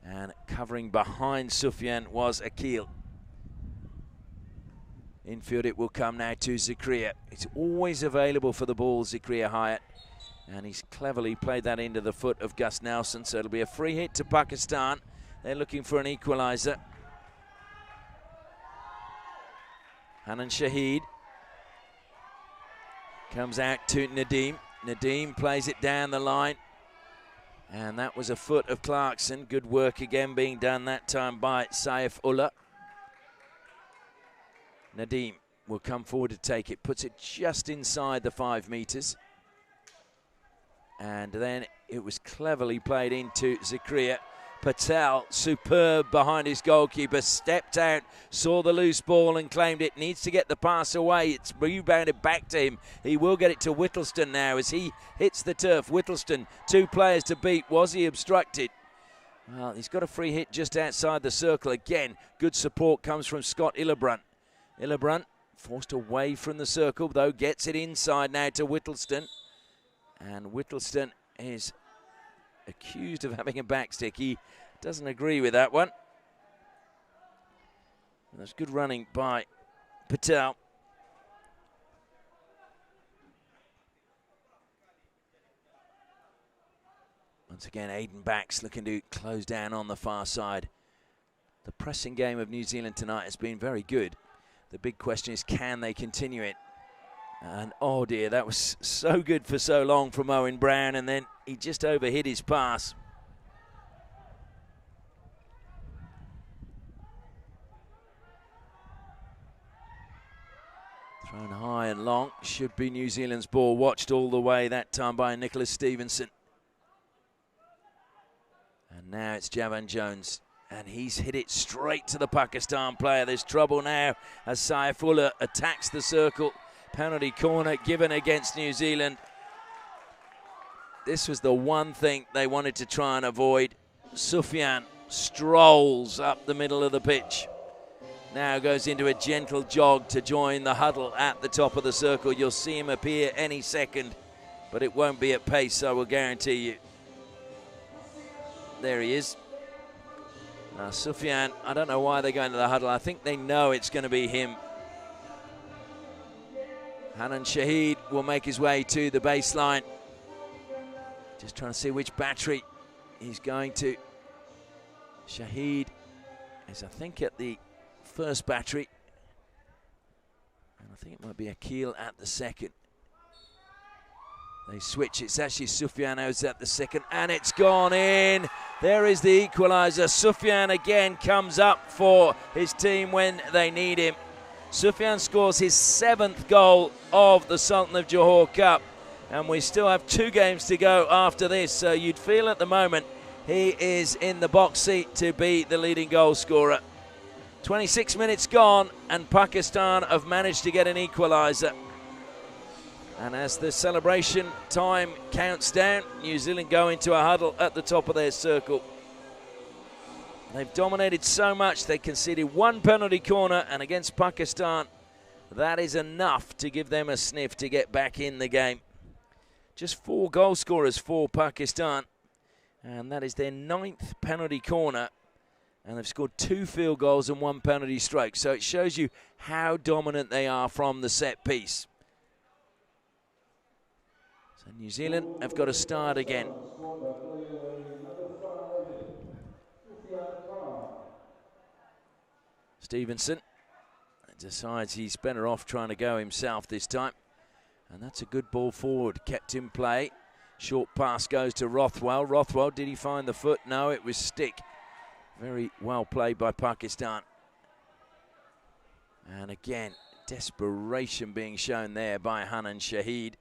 And covering behind Sufyan was Akil. Infield it will come now to Zakaria. It's always available for the ball, Zakaria Hayat. And he's cleverly played that into the foot of Gus Nelson. So it'll be a free hit to Pakistan. They're looking for an equaliser. Hanan Shahid comes out to Nadeem. Nadeem plays it down the line. And that was a foot of Clarkson. Good work again being done that time by Saif Ullah. Nadeem will come forward to take it. Puts it just inside the 5 metres. And then it was cleverly played into Zakaria. Patel, superb behind his goalkeeper, stepped out, saw the loose ball and claimed it. Needs to get the pass away. It's rebounded back to him. He will get it to Whittleston now as he hits the turf. Whittleston, 2 players to beat. Was he obstructed? Well, he's got a free hit just outside the circle. Again, good support comes from Scott Illebrunt. Illebrunt forced away from the circle, though, gets it inside now to Whittleston. And Whittleston is accused of having a backstick. He doesn't agree with that one. And that's good running by Patel. Once again, Aiden Bax looking to close down on the far side. The pressing game of New Zealand tonight has been very good. The big question is, can they continue it? And oh dear, that was so good for so long from Owen Brown, and then he just overhit his pass. Thrown high and long, should be New Zealand's ball, watched all the way that time by Nicholas Stevenson. And now it's Javan Jones, and he's hit it straight to the Pakistan player. There's trouble now as Saifullah attacks the circle. Penalty corner given against New Zealand. This was the one thing they wanted to try and avoid. Sufyan strolls up the middle of the pitch. Now goes into a gentle jog to join the huddle at the top of the circle. You'll see him appear any second, but it won't be at pace, I will guarantee you. There he is. Now Sufyan, I don't know why they're going to the huddle. I think they know it's going to be him. Hanan Shahid will make his way to the baseline. Just trying to see which battery he's going to. Shahid is, I think, at the first battery. And I think it might be Akil at the second. They switch. It's actually Sufyan who's at the second, and it's gone in. There is the equaliser. Sufyan again comes up for his team when they need him. Sufyan scores his 7th goal of the Sultan of Johor Cup, and we still have 2 games to go after this, so you'd feel at the moment he is in the box seat to be the leading goal scorer. 26 minutes gone, and Pakistan have managed to get an equaliser. And as the celebration time counts down, New Zealand go into a huddle at the top of their circle. They've dominated so much, they conceded 1 penalty corner, and against Pakistan, that is enough to give them a sniff to get back in the game. Just 4 goal scorers for Pakistan, and that is their 9th penalty corner, and they've scored 2 field goals and 1 penalty stroke. So it shows you how dominant they are from the set piece. So New Zealand have got to start again. Stevenson decides he's better off trying to go himself this time. And that's a good ball forward, kept in play. Short pass goes to Rothwell. Rothwell, did he find the foot? No, it was stick. Very well played by Pakistan. And again, desperation being shown there by Hanan Shahid.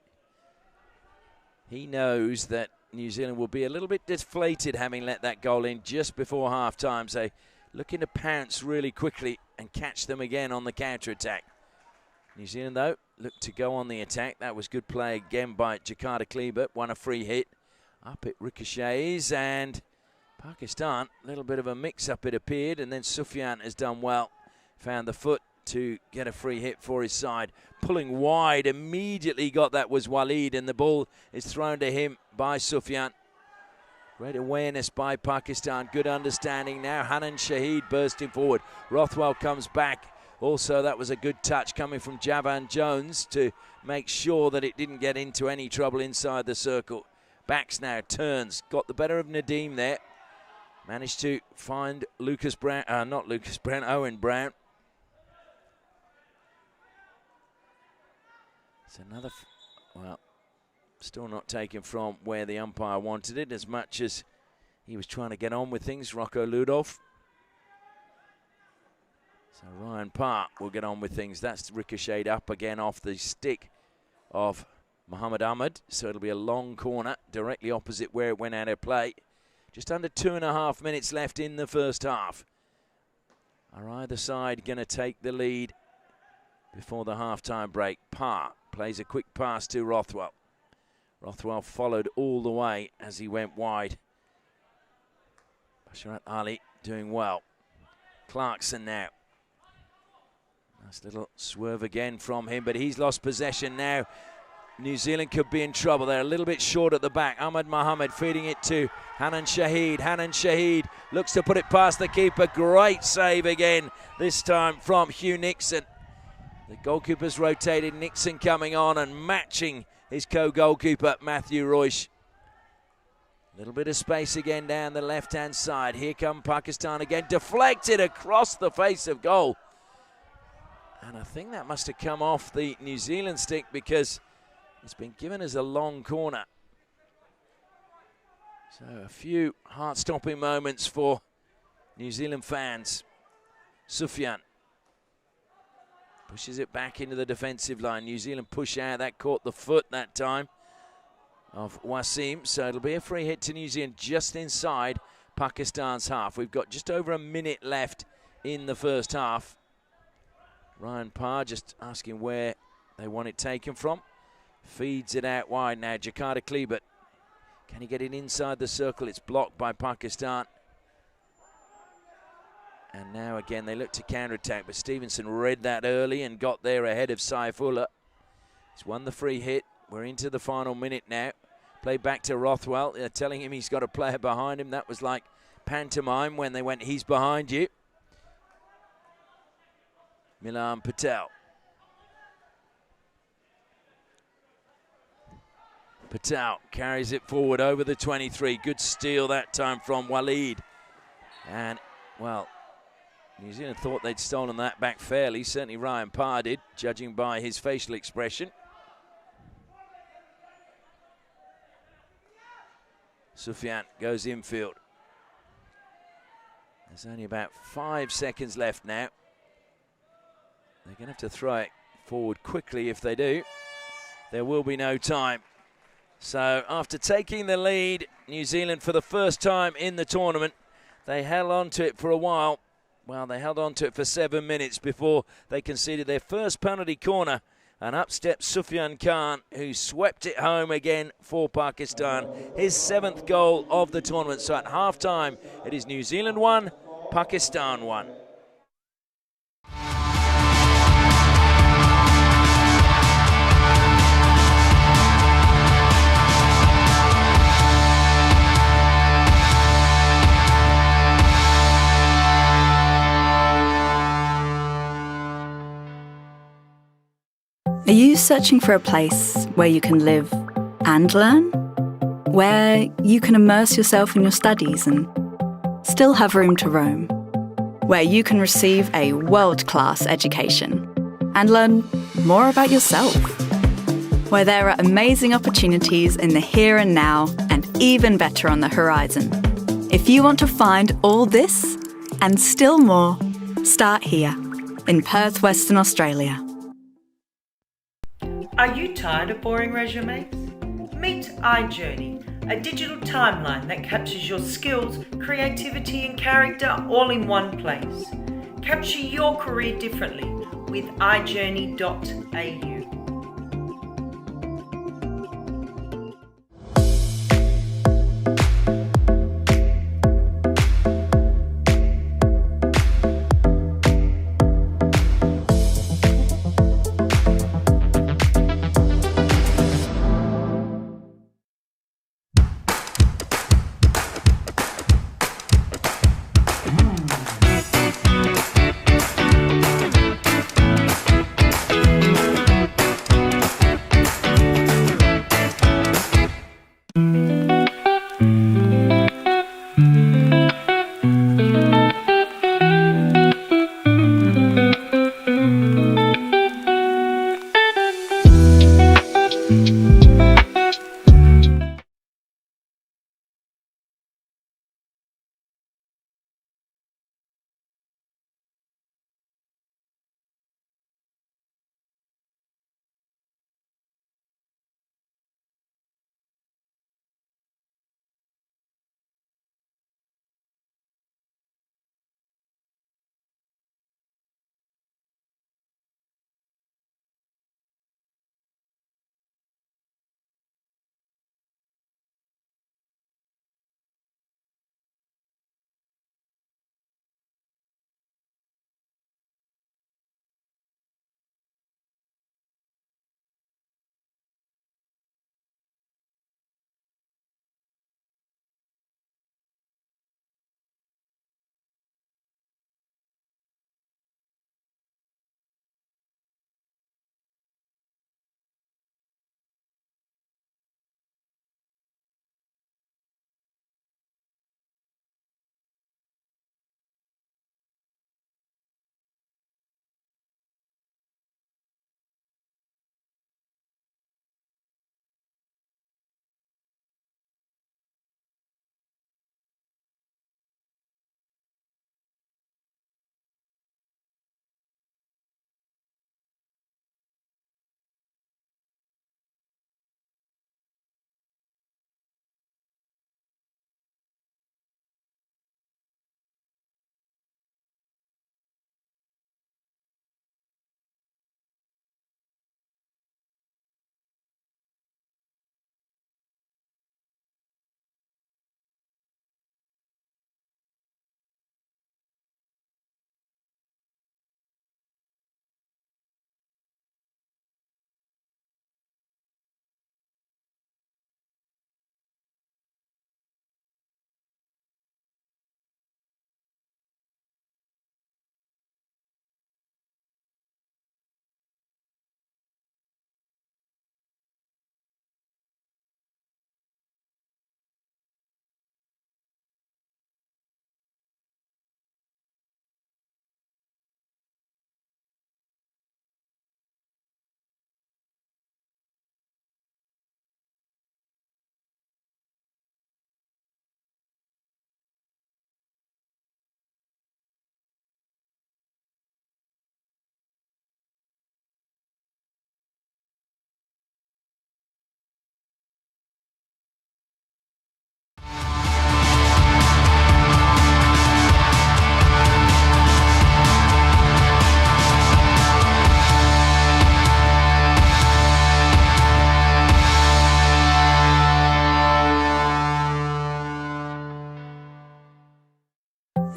He knows that New Zealand will be a little bit deflated having let that goal in just before half-time. So looking to pounce really quickly and catch them again on the counter-attack. New Zealand, though, look to go on the attack. That was good play again by Jakarta Kleber. Won a free hit. Up it ricochets, and Pakistan, a little bit of a mix-up it appeared, and then Sufyan has done well. Found the foot to get a free hit for his side. Pulling wide, immediately got that was Waleed, and the ball is thrown to him by Sufyan. Great awareness by Pakistan, good understanding now. Hanan Shahid bursting forward. Rothwell comes back. Also, that was a good touch coming from Javan Jones to make sure that it didn't get into any trouble inside the circle. Backs now, turns, got the better of Nadeem there. Managed to find Lucas Brown, not Lucas Brown, Owen Brown. It's another, well, still not taken from where the umpire wanted it, as much as he was trying to get on with things, Rocco Ludolf. So Ryan Parr will get on with things. That's ricocheted up again off the stick of Muhammad Ahmed. So it'll be a long corner directly opposite where it went out of play. Just under 2.5 minutes left in the first half. Are either side going to take the lead before the half-time break? Parr plays a quick pass to Rothwell. Rothwell followed all the way as he went wide. Basharat Ali doing well. Clarkson now. Nice little swerve again from him, but he's lost possession now. New Zealand could be in trouble. They're a little bit short at the back. Ahmad Mohammed feeding it to Hanan Shahid. Hanan Shahid looks to put it past the keeper. Great save again, this time from Hugh Nixon. The goalkeeper's rotated. Nixon coming on and matching his co-goalkeeper, Matthew Royce. A little bit of space again down the left-hand side. Here come Pakistan again. Deflected across the face of goal. And I think that must have come off the New Zealand stick because it's been given as a long corner. So a few heart-stopping moments for New Zealand fans. Sufyan pushes it back into the defensive line. New Zealand push out. That caught the foot that time of Wasim. So it'll be a free hit to New Zealand just inside Pakistan's half. We've got just over a minute left in the first half. Ryan Parr just asking where they want it taken from. Feeds it out wide now. Jakarta Kleber. Can he get it inside the circle? It's blocked by Pakistan. And now again they look to counter-attack, but Stevenson read that early and got there ahead of Saifullah. He's won the free hit. We're into the final minute now. Play back to Rothwell. They're telling him he's got a player behind him. That was like pantomime when they went, he's behind you. Milan Patel. Patel carries it forward over the 23. Good steal that time from Waleed. And, well, New Zealand thought they'd stolen that back fairly. Certainly Ryan Parr did, judging by his facial expression. Sufyan goes infield. There's only about 5 seconds left now. They're going to have to throw it forward quickly if they do. There will be no time. So after taking the lead, New Zealand for the first time in the tournament, they held on to it for a while. Well, they held on to it for 7 minutes before they conceded their first penalty corner. And up steps Sufyan Khan, who swept it home again for Pakistan. His 7th goal of the tournament. So at half-time, it is New Zealand 1, Pakistan 1. Are you searching for a place where you can live and learn? Where you can immerse yourself in your studies and still have room to roam? Where you can receive a world-class education and learn more about yourself? Where there are amazing opportunities in the here and now and even better on the horizon. If you want to find all this and still more, start here in Perth, Western Australia. Are you tired of boring resumes? Meet iJourney, a digital timeline that captures your skills, creativity and character all in one place. Capture your career differently with iJourney.au.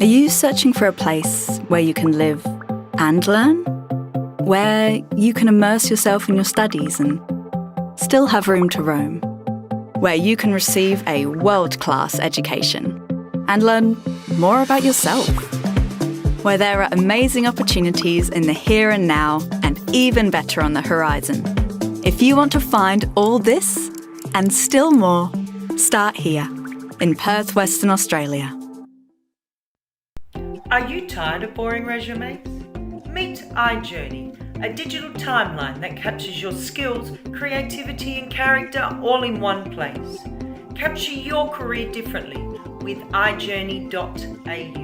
Are you searching for a place where you can live and learn? Where you can immerse yourself in your studies and still have room to roam? Where you can receive a world-class education and learn more about yourself? Where there are amazing opportunities in the here and now and even better on the horizon. If you want to find all this and still more, start here in Perth, Western Australia. Are you tired of boring resumes? Meet iJourney, a digital timeline that captures your skills, creativity and character all in one place. Capture your career differently with iJourney.au.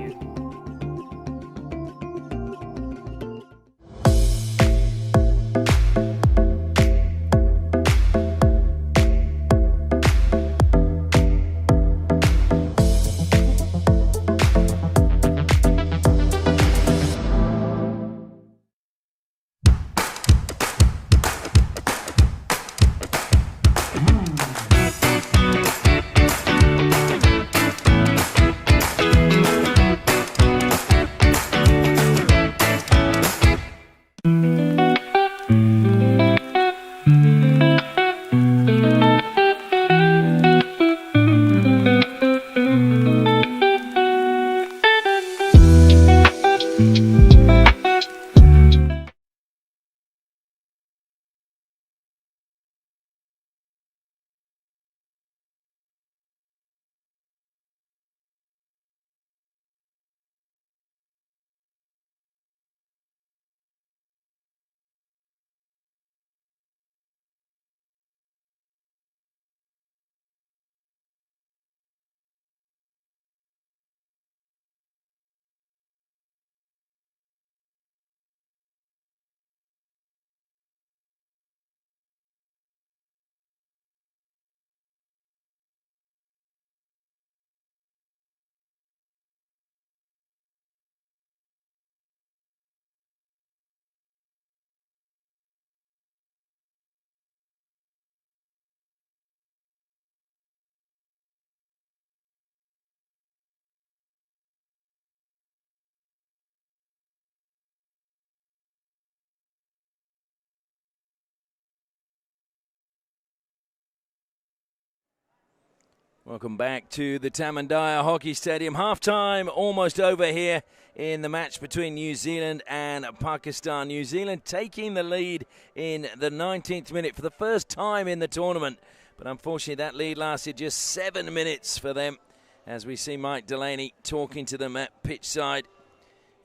Welcome back to the Tamandaya Hockey Stadium. Half-time almost over here in the match between New Zealand and Pakistan. New Zealand taking the lead in the 19th minute for the first time in the tournament. But unfortunately that lead lasted just 7 minutes for them, as we see Mike Delaney talking to them at pitch side.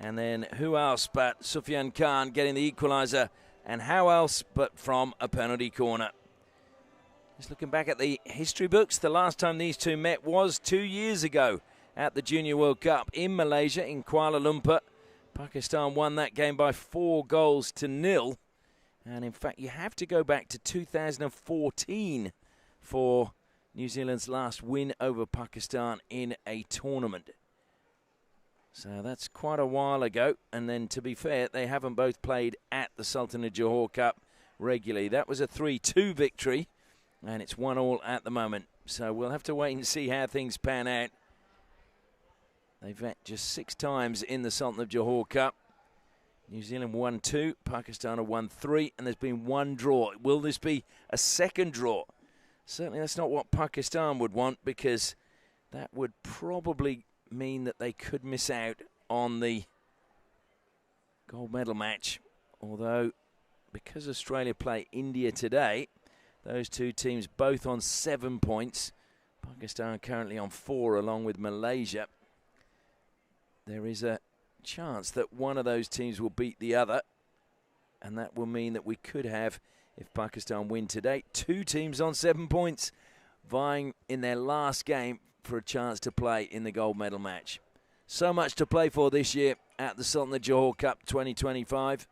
And then who else but Sufyan Khan getting the equaliser, and how else but from a penalty corner. Just looking back at the history books, the last time these two met was 2 years ago at the Junior World Cup in Malaysia, in Kuala Lumpur. Pakistan won that game by 4-0. And in fact, you have to go back to 2014 for New Zealand's last win over Pakistan in a tournament. So that's quite a while ago. And then, to be fair, they haven't both played at the Sultan of Johor Cup regularly. That was a 3-2 victory. And it's 1-1 at the moment. So we'll have to wait and see how things pan out. They've met just 6 times in the Sultan of Johor Cup. New Zealand won 2, Pakistan have won 3, and there's been 1 draw. Will this be a second draw? Certainly that's not what Pakistan would want, because that would probably mean that they could miss out on the gold medal match. Although, because Australia play India today, those two teams both on 7 points. Pakistan currently on 4 along with Malaysia. There is a chance that one of those teams will beat the other. And that will mean that we could have, if Pakistan win today, 2 teams on 7 points vying in their last game for a chance to play in the gold medal match. So much to play for this year at the Sultan of Johor Cup 2025.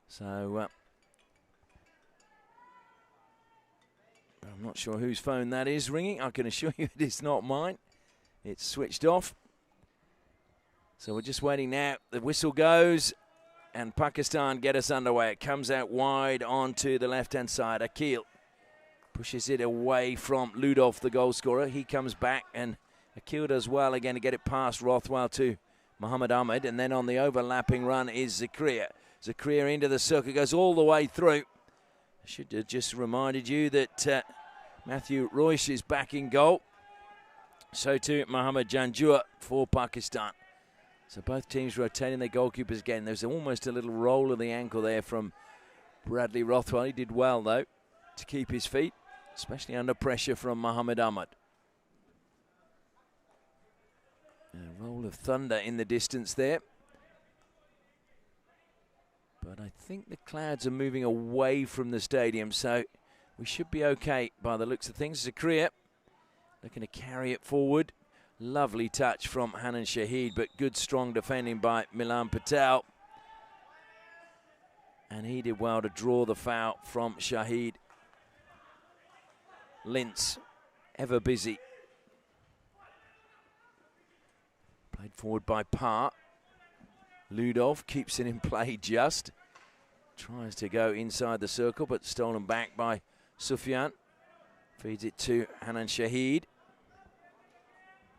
So, I'm not sure whose phone that is ringing. I can assure you it is not mine. It's switched off. So we're just waiting now. The whistle goes and Pakistan get us underway. It comes out wide onto the left-hand side. Akil pushes it away from Ludov, the goal scorer. He comes back and Akil does well again to get it past Rothwell to Muhammad Ahmed, and then on the overlapping run is Zakaria. Zakaria into the circle, goes all the way through. I should have just reminded you that Matthew Royce is back in goal. So too Mohammad Janjua for Pakistan. So both teams rotating their goalkeepers again. There's almost a little roll of the ankle there from Bradley Rothwell. He did well, though, to keep his feet, especially under pressure from Muhammad Ahmed. A roll of thunder in the distance there. But I think the clouds are moving away from the stadium, so we should be okay by the looks of things. Zakaria looking to carry it forward. Lovely touch from Hanan Shahid, but good strong defending by Milan Patel. And he did well to draw the foul from Shahid. Lintz, ever busy. Played forward by Parr. Ludov keeps it in play just. Tries to go inside the circle, but stolen back by Sufyan. Feeds it to Hanan Shahid.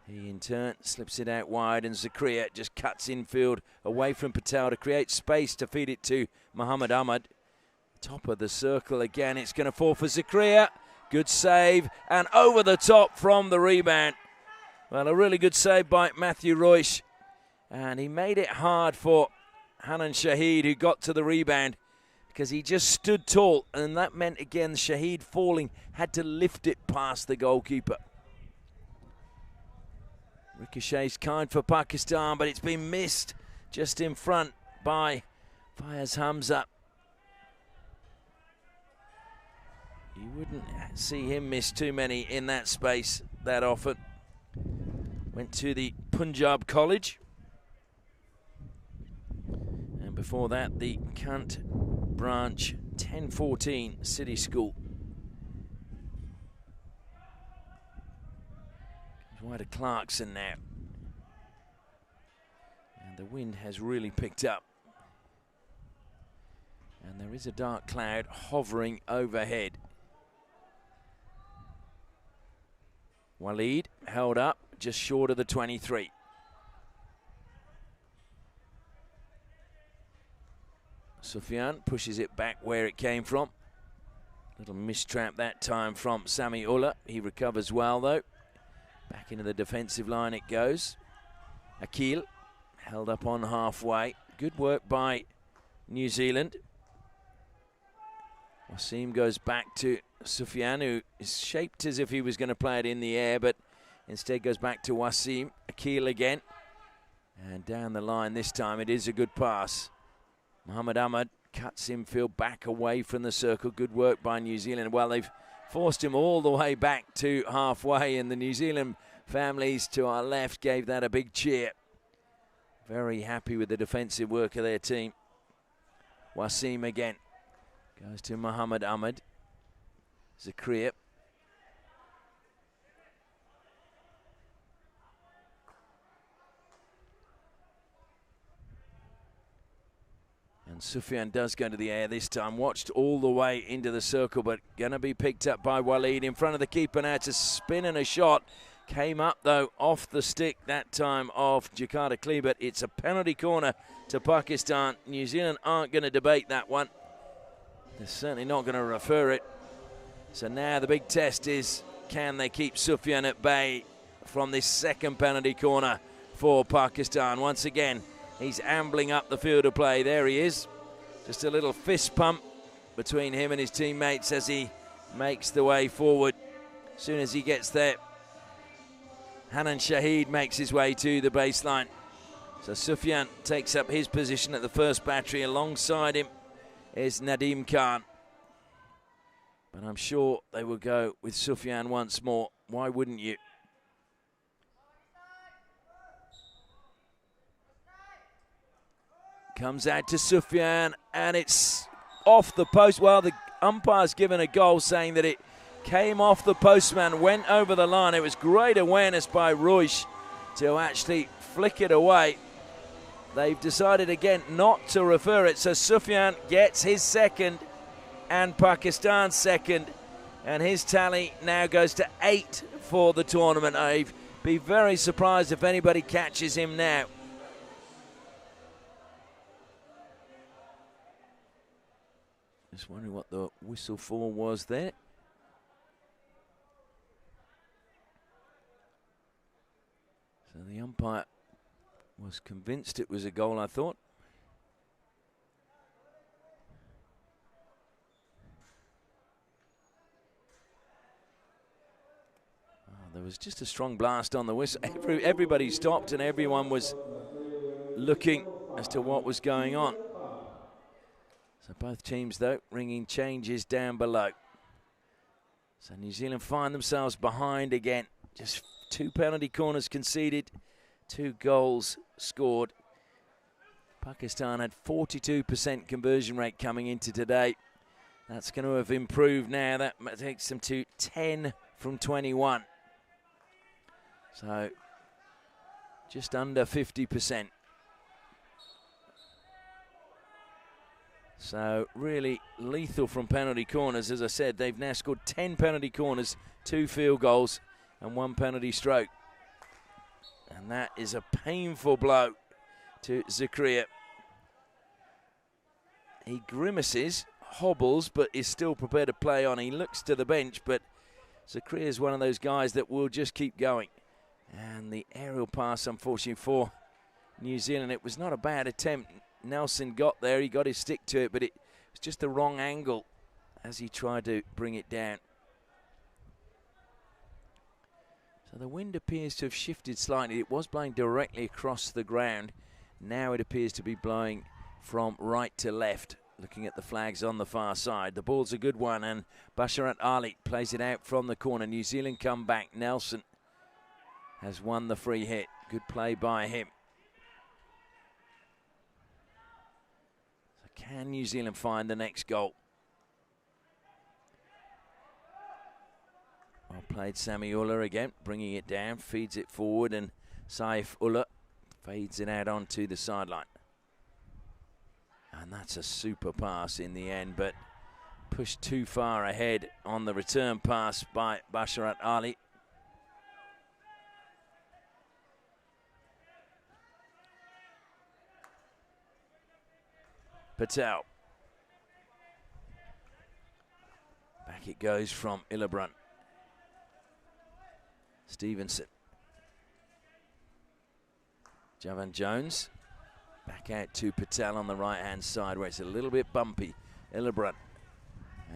He in turn slips it out wide, and Zakaria just cuts infield away from Patel to create space to feed it to Muhammad Ahmed. Top of the circle again. It's going to fall for Zakaria. Good save, and over the top from the rebound. Well, a really good save by Matthew Royce. And he made it hard for Hanan Shahid, who got to the rebound, because he just stood tall. And that meant, again, Shahid falling, had to lift it past the goalkeeper. Ricochet's kind for Pakistan, but it's been missed just in front by Fayaz Hamza. You wouldn't see him miss too many in that space that often. Went to the Punjab College. And before that, the Kant Branch 1014 City School. Wide to Clarkson now. And the wind has really picked up. And there is a dark cloud hovering overhead. Waleed held up just short of the 23. Sufyan pushes it back where it came from. Little mistrap that time from Sami Ullah. He recovers well, though. Back into the defensive line it goes. Akil held up on halfway. Good work by New Zealand. Wasim goes back to Sufyan, who is shaped as if he was going to play it in the air, but instead goes back to Wasim. Akil again. And down the line this time it is a good pass. Muhammad Ahmed cuts infield back away from the circle. Good work by New Zealand. Well, they've forced him all the way back to halfway, and the New Zealand families to our left gave that a big cheer. Very happy with the defensive work of their team. Wasim again. Goes to Muhammad Ahmed. Zakaria. And Sufyan does go to the air this time. Watched all the way into the circle, but going to be picked up by Waleed in front of the keeper now. It's a spin and a shot. Came up, though, off the stick that time of Jakarta Kleebert. It's a penalty corner to Pakistan. New Zealand aren't going to debate that one. They're certainly not going to refer it. So now the big test is, can they keep Sufyan at bay from this second penalty corner for Pakistan? Once again, he's ambling up the field of play. There he is. Just a little fist pump between him and his teammates as he makes the way forward. As soon as he gets there, Hanan Shahid makes his way to the baseline. So Sufyan takes up his position at the first battery. Alongside him is Nadim Khan. But I'm sure they will go with Sufyan once more. Why wouldn't you? Comes out to Sufyan, and it's off the post. Well, the umpire's given a goal, saying that it came off the postman, went over the line. It was great awareness by Royce to actually flick it away. They've decided again not to refer it, so Sufyan gets his second and Pakistan's second, and his tally now goes to 8 for the tournament. A Be very surprised if anybody catches him now. Just wondering what the whistle for was there. So the umpire was convinced it was a goal, I thought. There was just a strong blast on the whistle. Everybody stopped and everyone was looking as to what was going on. So both teams, though, ringing changes down below. So New Zealand find themselves behind again. Just 2 penalty corners conceded, 2 goals scored. Pakistan had 42% conversion rate coming into today. That's going to have improved now. That takes them to 10 from 21. So just under 50%. So really lethal from penalty corners. As I said, they've now scored 10 penalty corners, 2 field goals and 1 penalty stroke. And that is a painful blow to Zakaria. He grimaces, hobbles, but is still prepared to play on. He looks to the bench, but Zakaria is one of those guys that will just keep going. And the aerial pass, unfortunately, for New Zealand. It was not a bad attempt. Nelson got there. He got his stick to it, but it was just the wrong angle as he tried to bring it down. So the wind appears to have shifted slightly. It was blowing directly across the ground. Now it appears to be blowing from right to left, looking at the flags on the far side. The ball's a good one, and Basharat Ali plays it out from the corner. New Zealand come back. Nelson has won the free hit. Good play by him. So can New Zealand find the next goal? Well played, Sami Ullah again, bringing it down, feeds it forward, and Saif Ullah fades it out onto the sideline. And that's a super pass in the end, but pushed too far ahead on the return pass by Basharat Ali. Patel. Back it goes from Illebrunt. Stevenson. Javan Jones. Back out to Patel on the right-hand side where it's a little bit bumpy. Illebrunt.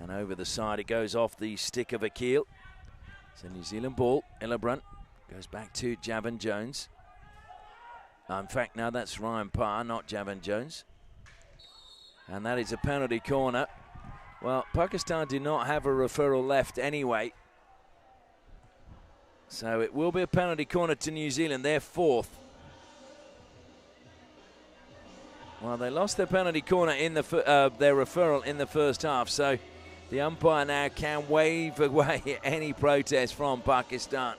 And over the side it goes off the stick of Akil. It's a New Zealand ball. Illebrunt goes back to Javan Jones. In fact, now that's Ryan Parr, not Javan Jones. And that is a penalty corner. Well, Pakistan do not have a referral left anyway. So it will be a penalty corner to New Zealand, their 4th. Well, they lost their penalty corner in the their referral in the first half. So the umpire now can wave away any protest from Pakistan.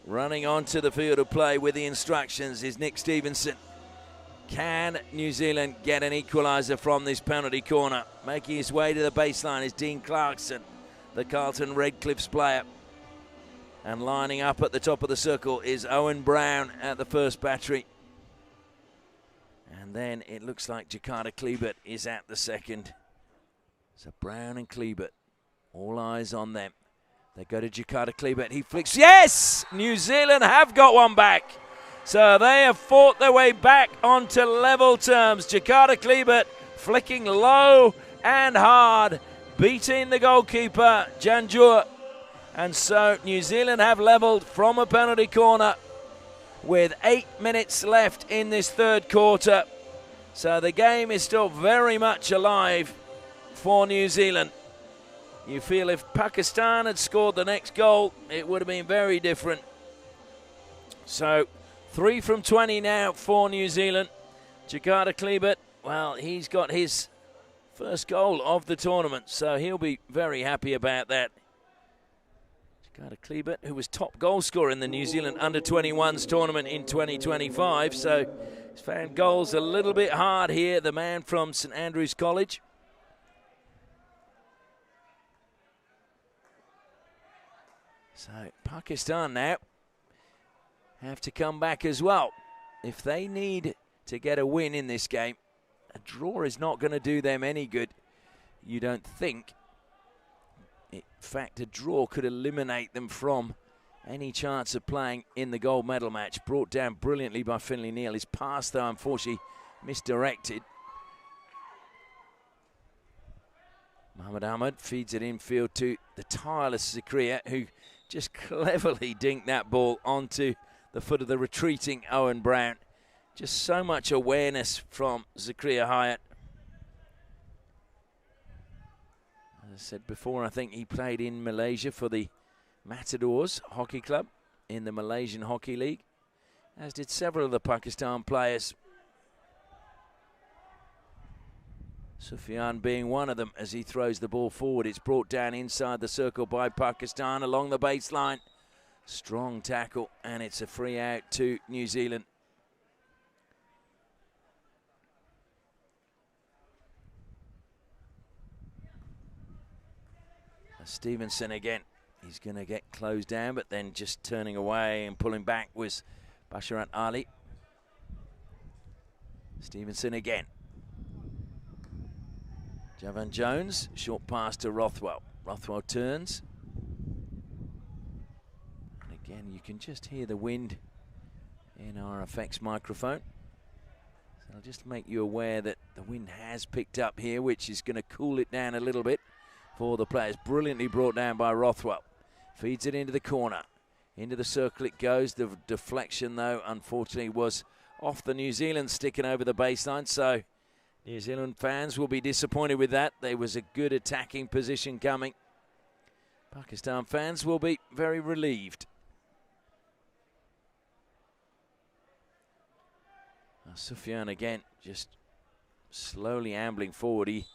Running onto the field of play with the instructions is Nick Stevenson. Can New Zealand get an equaliser from this penalty corner? Making his way to the baseline is Dean Clarkson, the Carlton Redcliffs player. And lining up at the top of the circle is Owen Brown at the first battery. And then it looks like Jakarta Klebert is at the second. So Brown and Klebert, all eyes on them. They go to Jakarta Klebert. He flicks. Yes! New Zealand have got one back. So they have fought their way back onto level terms. Jakarta Klebert flicking low and hard, beating the goalkeeper, Janjur. And so New Zealand have levelled from a penalty corner with 8 minutes left in this third quarter. So the game is still very much alive for New Zealand. You feel if Pakistan had scored the next goal, it would have been very different. So 3 from 20 now for New Zealand. Jakarta Klebert, well, he's got his first goal of the tournament, so he'll be very happy about that. Jakarta Klebert, who was top goal scorer in the New Zealand Under-21s tournament in 2025, so he's found goals a little bit hard here, the man from St Andrews College. So Pakistan now have to come back as well. If they need to get a win in this game, a draw is not going to do them any good, you don't think. In fact, a draw could eliminate them from any chance of playing in the gold medal match. Brought down brilliantly by Finlay Neal. His pass, though, unfortunately misdirected. Mohamed Ahmed feeds it infield to the tireless Zakaria, who just cleverly dinked that ball onto the foot of the retreating Owen Brown. Just so much awareness from Zakaria Hyatt. As I said before, I think he played in Malaysia for the Matadors Hockey Club in the Malaysian Hockey League, as did several of the Pakistan players. Sufyan being one of them as he throws the ball forward. It's brought down inside the circle by Pakistan along the baseline. Strong tackle, and it's a free out to New Zealand. Stevenson again. He's going to get closed down, but then just turning away and pulling back was Basharat Ali. Stevenson again. Javan Jones, short pass to Rothwell. Rothwell turns. And again, you can just hear the wind in our effects microphone. So I'll just make you aware that the wind has picked up here, which is going to cool it down a little bit for the players. Brilliantly brought down by Rothwell. Feeds it into the corner. Into the circle it goes. The deflection, though, unfortunately was off the New Zealand sticking over the baseline. So New Zealand fans will be disappointed with that. There was a good attacking position coming. Pakistan fans will be very relieved. Sufyan again, just slowly ambling forward. He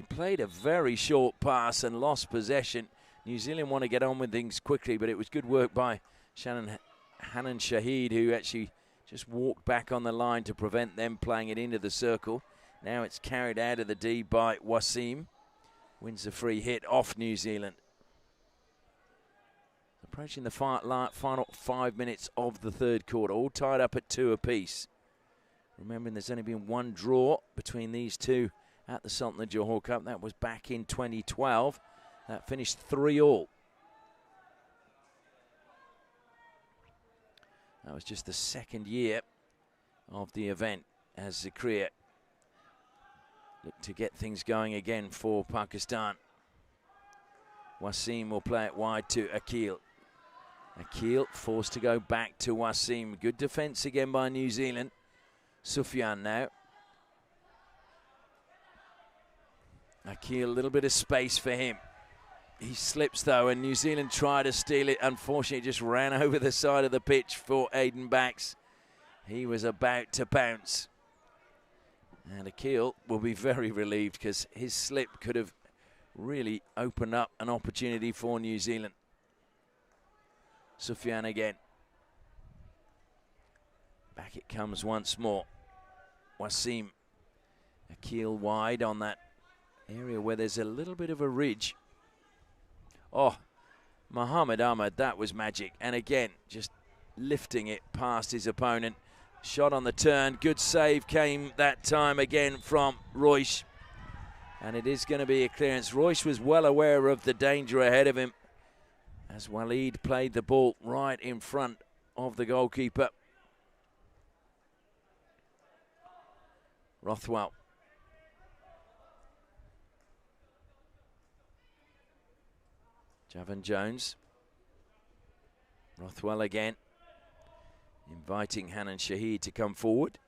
played a very short pass and lost possession. New Zealand want to get on with things quickly, but it was good work by Hanan Shahid, who actually just walked back on the line to prevent them playing it into the circle. Now it's carried out of the D by Wasim. Wins the free hit off New Zealand. Approaching the final 5 minutes of the third quarter, all tied up at 2 apiece. Remembering there's only been one draw between these two at the Sultan of Johor Cup. That was back in 2012. That finished 3-3. That was just the second year of the event as Zakaria looked to get things going again for Pakistan. Wasim will play it wide to Akil. Akil forced to go back to Wasim. Good defence again by New Zealand. Sufyan now. Akil, a little bit of space for him. He slips though, and New Zealand tried to steal it. Unfortunately, it just ran over the side of the pitch for Aiden Bax. He was about to bounce. And Akil will be very relieved because his slip could have really opened up an opportunity for New Zealand. Sufyan again. Back it comes once more. Wasim. Akil wide on that area where there's a little bit of a ridge. Oh, Mohamed Ahmed, that was magic. And again, just lifting it past his opponent. Shot on the turn. Good save came that time again from Royce. And it is going to be a clearance. Royce was well aware of the danger ahead of him as Waleed played the ball right in front of the goalkeeper. Rothwell. Javan Jones. Rothwell again. Inviting Hanan Shahid to come forward.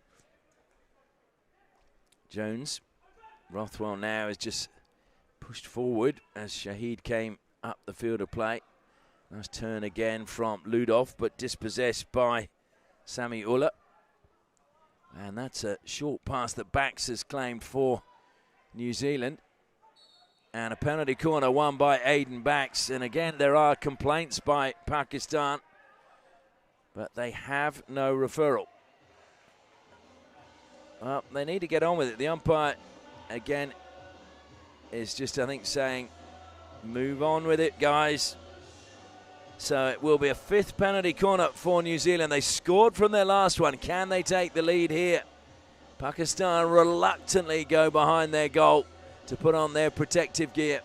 Jones. Rothwell now is just pushed forward as Shahid came up the field of play. Nice turn again from Ludov, but dispossessed by Sami Ullah. And that's a short pass that Bax has claimed for New Zealand. And a penalty corner won by Aiden Bax. And again, there are complaints by Pakistan, but they have no referral. Well, they need to get on with it. The umpire, again, is just, I think, saying, move on with it, guys. So it will be a 5th penalty corner for New Zealand. They scored from their last one. Can they take the lead here? Pakistan reluctantly go behind their goal to put on their protective gear.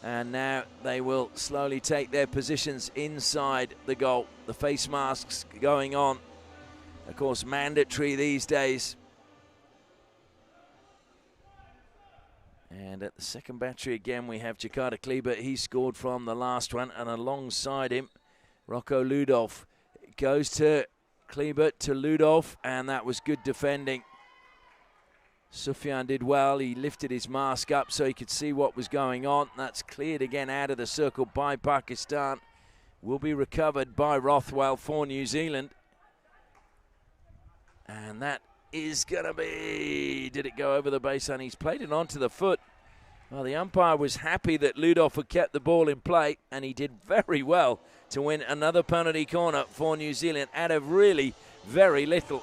And now they will slowly take their positions inside the goal. The face masks going on. Of course, mandatory these days. And at the second battery again, we have Jakarta Kleber. He scored from the last one, and alongside him, Rocco Ludolf. It goes to Kleber to Ludolf, and that was good defending. Sufyan did well. He lifted his mask up so he could see what was going on. That's cleared again out of the circle by Pakistan. Will be recovered by Rothwell for New Zealand. And that is going to be... Did it go over the baseline? He's played it onto the foot. Well, the umpire was happy that Ludolf had kept the ball in play, and he did very well to win another penalty corner for New Zealand out of really very little.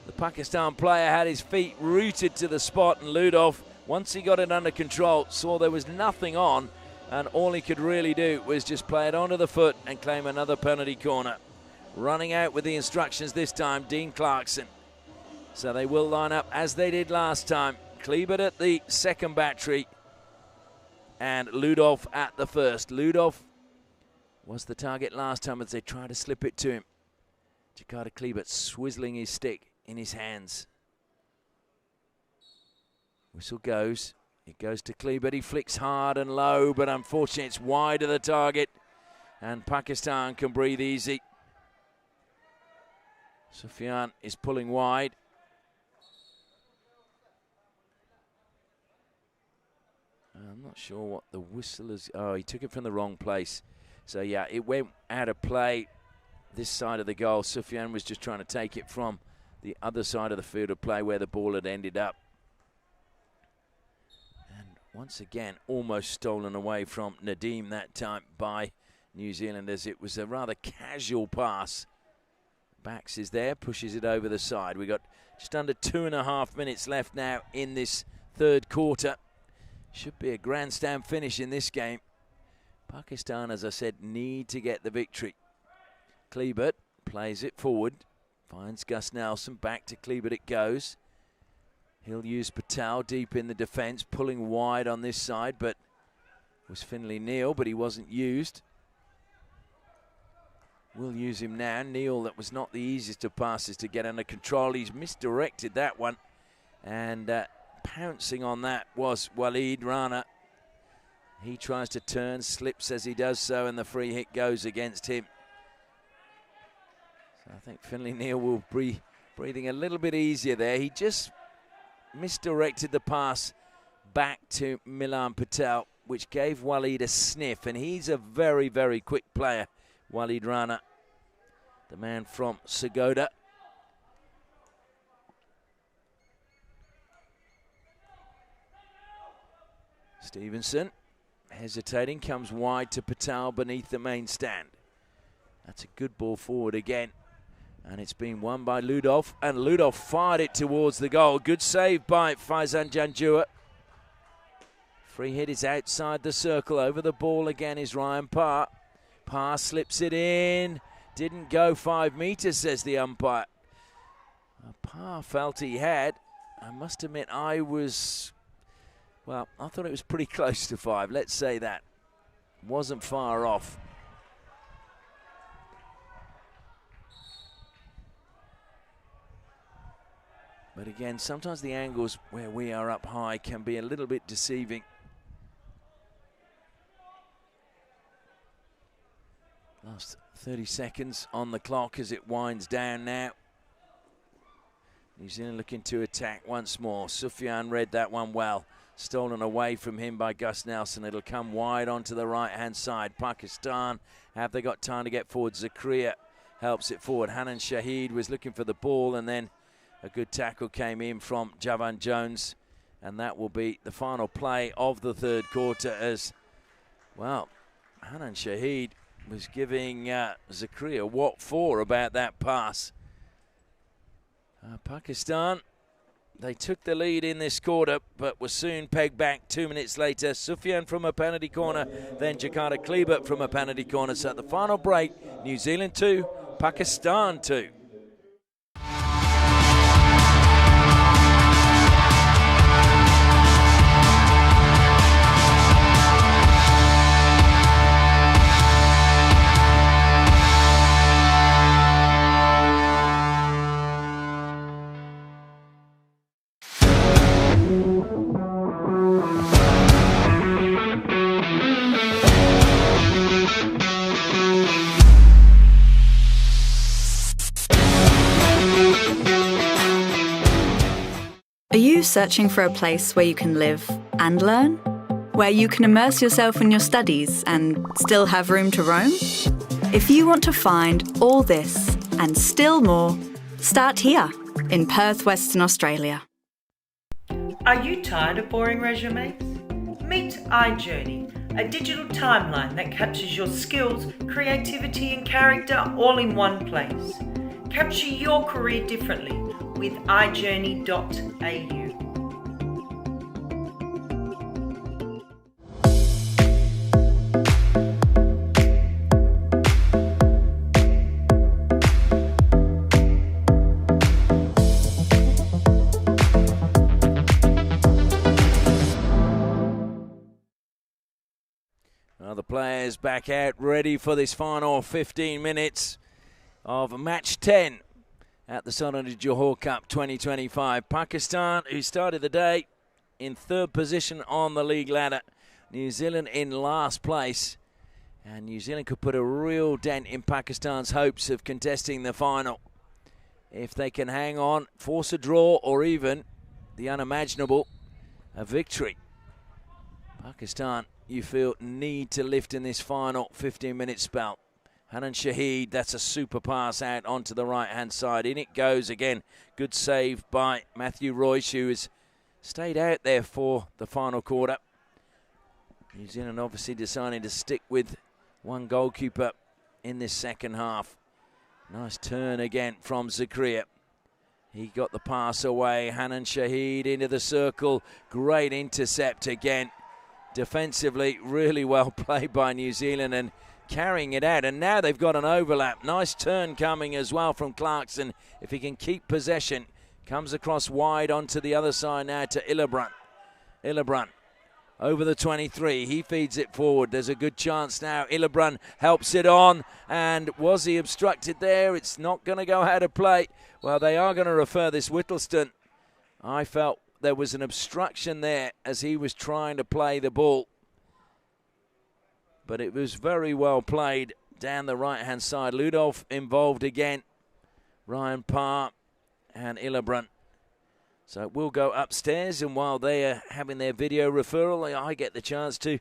The Pakistan player had his feet rooted to the spot, and Ludolf, once he got it under control, saw there was nothing on, and all he could really do was just play it onto the foot and claim another penalty corner. Running out with the instructions this time, Dean Clarkson. So they will line up as they did last time. Kleber at the second battery and Ludolf at the first. Ludolf was the target last time as they tried to slip it to him. Jakarta Kleber swizzling his stick in his hands. Whistle goes. It goes to Kleber. He flicks hard and low, but unfortunately it's wide of the target. And Pakistan can breathe easy. Sufyan is pulling wide. I'm not sure what the whistle is. Oh, he took it from the wrong place. So, yeah, it went out of play this side of the goal. Sufyan was just trying to take it from the other side of the field of play where the ball had ended up. And once again, almost stolen away from Nadeem that time by New Zealand, as it was a rather casual pass. Bax is there, pushes it over the side. We got just under 2.5 minutes left now in this third quarter. Should be a grandstand finish in this game. Pakistan, as I said, need to get the victory. Kleber plays it forward, finds Gus Nelson, back to Kleber it goes. He'll use Patel deep in the defence, pulling wide on this side, but it was Finlay Neal, but he wasn't used. We'll use him now. Neal, that was not the easiest of passes to get under control. He's misdirected that one, and pouncing on that was Walid Rana. He tries to turn, slips as he does so, and the free hit goes against him. So I think Finlay Neal will be breathing a little bit easier there. He just misdirected the pass back to Milan Patel, which gave Walid a sniff, and he's a very, very quick player, Walid Rana, the man from Sagoda. Stevenson, hesitating, comes wide to Patel beneath the main stand. That's a good ball forward again. And it's been won by Ludolf, and Ludolf fired it towards the goal. Good save by Faizan Janjua. Free hit is outside the circle. Over the ball again is Ryan Parr. Parr slips it in. Didn't go 5 meters, says the umpire. Parr felt he had. I must admit, I thought it was pretty close to 5. Let's say that. Wasn't far off. But again, sometimes the angles where we are up high can be a little bit deceiving. Last 30 seconds on the clock as it winds down now. New Zealand looking to attack once more. Sufyan read that one well. Stolen away from him by Gus Nelson. It'll come wide onto the right-hand side. Pakistan, have they got time to get forward? Zakaria helps it forward. Hanan Shahid was looking for the ball, and then a good tackle came in from Javan Jones. And that will be the final play of the third quarter as, well, Hanan Shahid was giving Zakaria what for about that pass. Pakistan They took the lead in this quarter, but were soon pegged back 2 minutes later. Sufyan from a penalty corner, then Jakarta Klebert from a penalty corner. So at the final break, New Zealand 2, Pakistan 2. Are you searching for a place where you can live and learn? Where you can immerse yourself in your studies and still have room to roam? If you want to find all this and still more, start here in Perth, Western Australia. Are you tired of boring resumes? Meet iJourney, a digital timeline that captures your skills, creativity and character all in one place. Capture your career differently with iJourney.au. Well, the players back out ready for this final 15 minutes of match 10 at the Sultan of Johor Cup 2025. Pakistan, who started the day in third position on the league ladder. New Zealand in last place. And New Zealand could put a real dent in Pakistan's hopes of contesting the final. If they can hang on, force a draw, or even the unimaginable, a victory. Pakistan, you feel, need to lift in this final 15-minute spell. Hanan Shahid, that's a super pass out onto the right-hand side. In it goes again. Good save by Matthew Royce, who has stayed out there for the final quarter. New Zealand obviously deciding to stick with one goalkeeper in this second half. Nice turn again from Zakaria. He got the pass away. Hanan Shahid into the circle. Great intercept again. Defensively, really well played by New Zealand and carrying it out. And now they've got an overlap. Nice turn coming as well from Clarkson. If he can keep possession, comes across wide onto the other side now to Illebrun. Illebrun over the 23. He feeds it forward. There's a good chance now. Illebrun helps it on. And was he obstructed there? It's not going to go out of play. Well, they are going to refer this Whittleston. I felt there was an obstruction there as he was trying to play the ball. But it was very well played down the right-hand side. Ludolf involved again. Ryan Parr and Illebrun. So we'll go upstairs, and while they are having their video referral, I get the chance to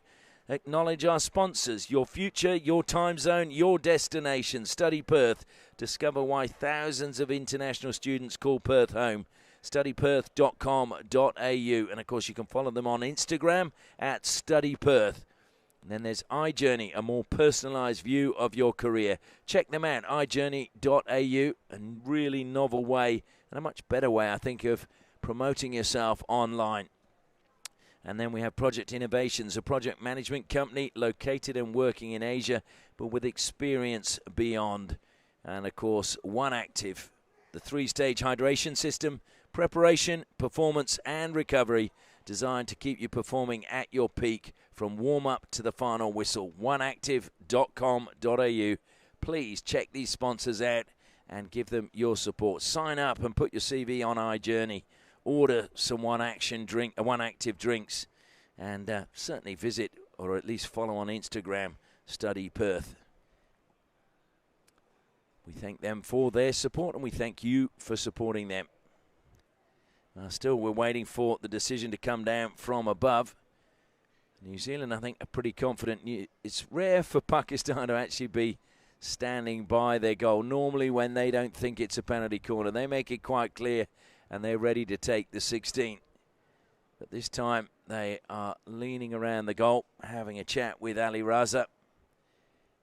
acknowledge our sponsors. Your future, your time zone, your destination. Study Perth. Discover why thousands of international students call Perth home. studyperth.com.au, and of course you can follow them on Instagram at studyperth. And then there's iJourney, a more personalised view of your career. Check them out, iJourney.au, a really novel way and a much better way, I think, of promoting yourself online. And then we have Project Innovations, a project management company located and working in Asia, but with experience beyond. And of course, One Active, the 3-stage hydration system, preparation, performance and recovery, designed to keep you performing at your peak from warm-up to the final whistle. oneactive.com.au. Please check these sponsors out and give them your support. Sign up and put your CV on iJourney. Order some One Active drinks, and certainly visit, or at least follow on Instagram, Study Perth. We thank them for their support, and we thank you for supporting them. Still, we're waiting for the decision to come down from above. New Zealand, I think, are pretty confident. It's rare for Pakistan to actually be standing by their goal. Normally, when they don't think it's a penalty corner, they make it quite clear, and they're ready to take the 16. But this time, they are leaning around the goal, having a chat with Ali Raza.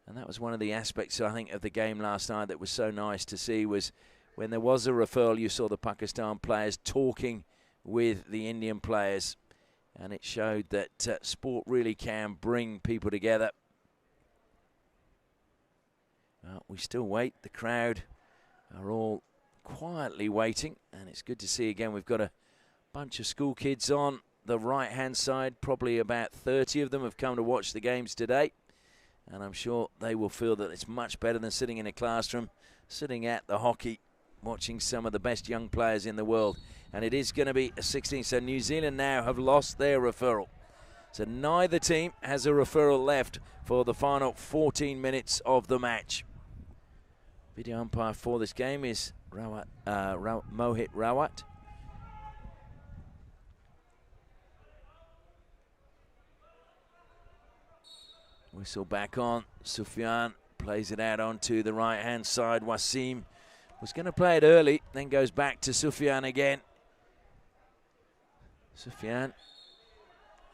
And that was one of the aspects, I think, of the game last night that was so nice to see, was when there was a referral, you saw the Pakistan players talking with the Indian players. And it showed that sport really can bring people together. We still wait. The crowd are all quietly waiting. And it's good to see again we've got a bunch of school kids on the right-hand side. Probably about 30 of them have come to watch the games today. And I'm sure they will feel that it's much better than sitting in a classroom, sitting at the hockey, watching some of the best young players in the world. And it is going to be a 16. So New Zealand now have lost their referral. So neither team has a referral left for the final 14 minutes of the match. Video umpire for this game is Mohit Rawat. Whistle back on. Sufyan plays it out onto the right-hand side. Wasim was going to play it early, then goes back to Sufyan again. Sufyan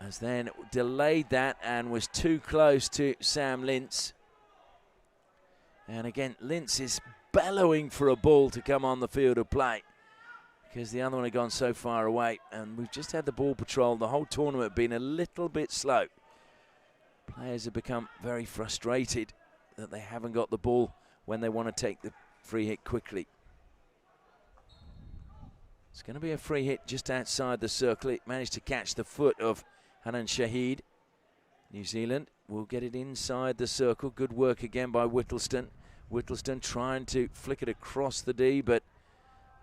has then delayed that and was too close to Sam Lintz. And again, Lintz is bellowing for a ball to come on the field of play because the other one had gone so far away. And we've just had the ball patrol. The whole tournament been a little bit slow. Players have become very frustrated that they haven't got the ball when they want to take the free hit quickly. It's going to be a free hit just outside the circle. It managed to catch the foot of Hanan Shahid. New Zealand will get it inside the circle. Good work again by Whittleston. Whittleston trying to flick it across the D, but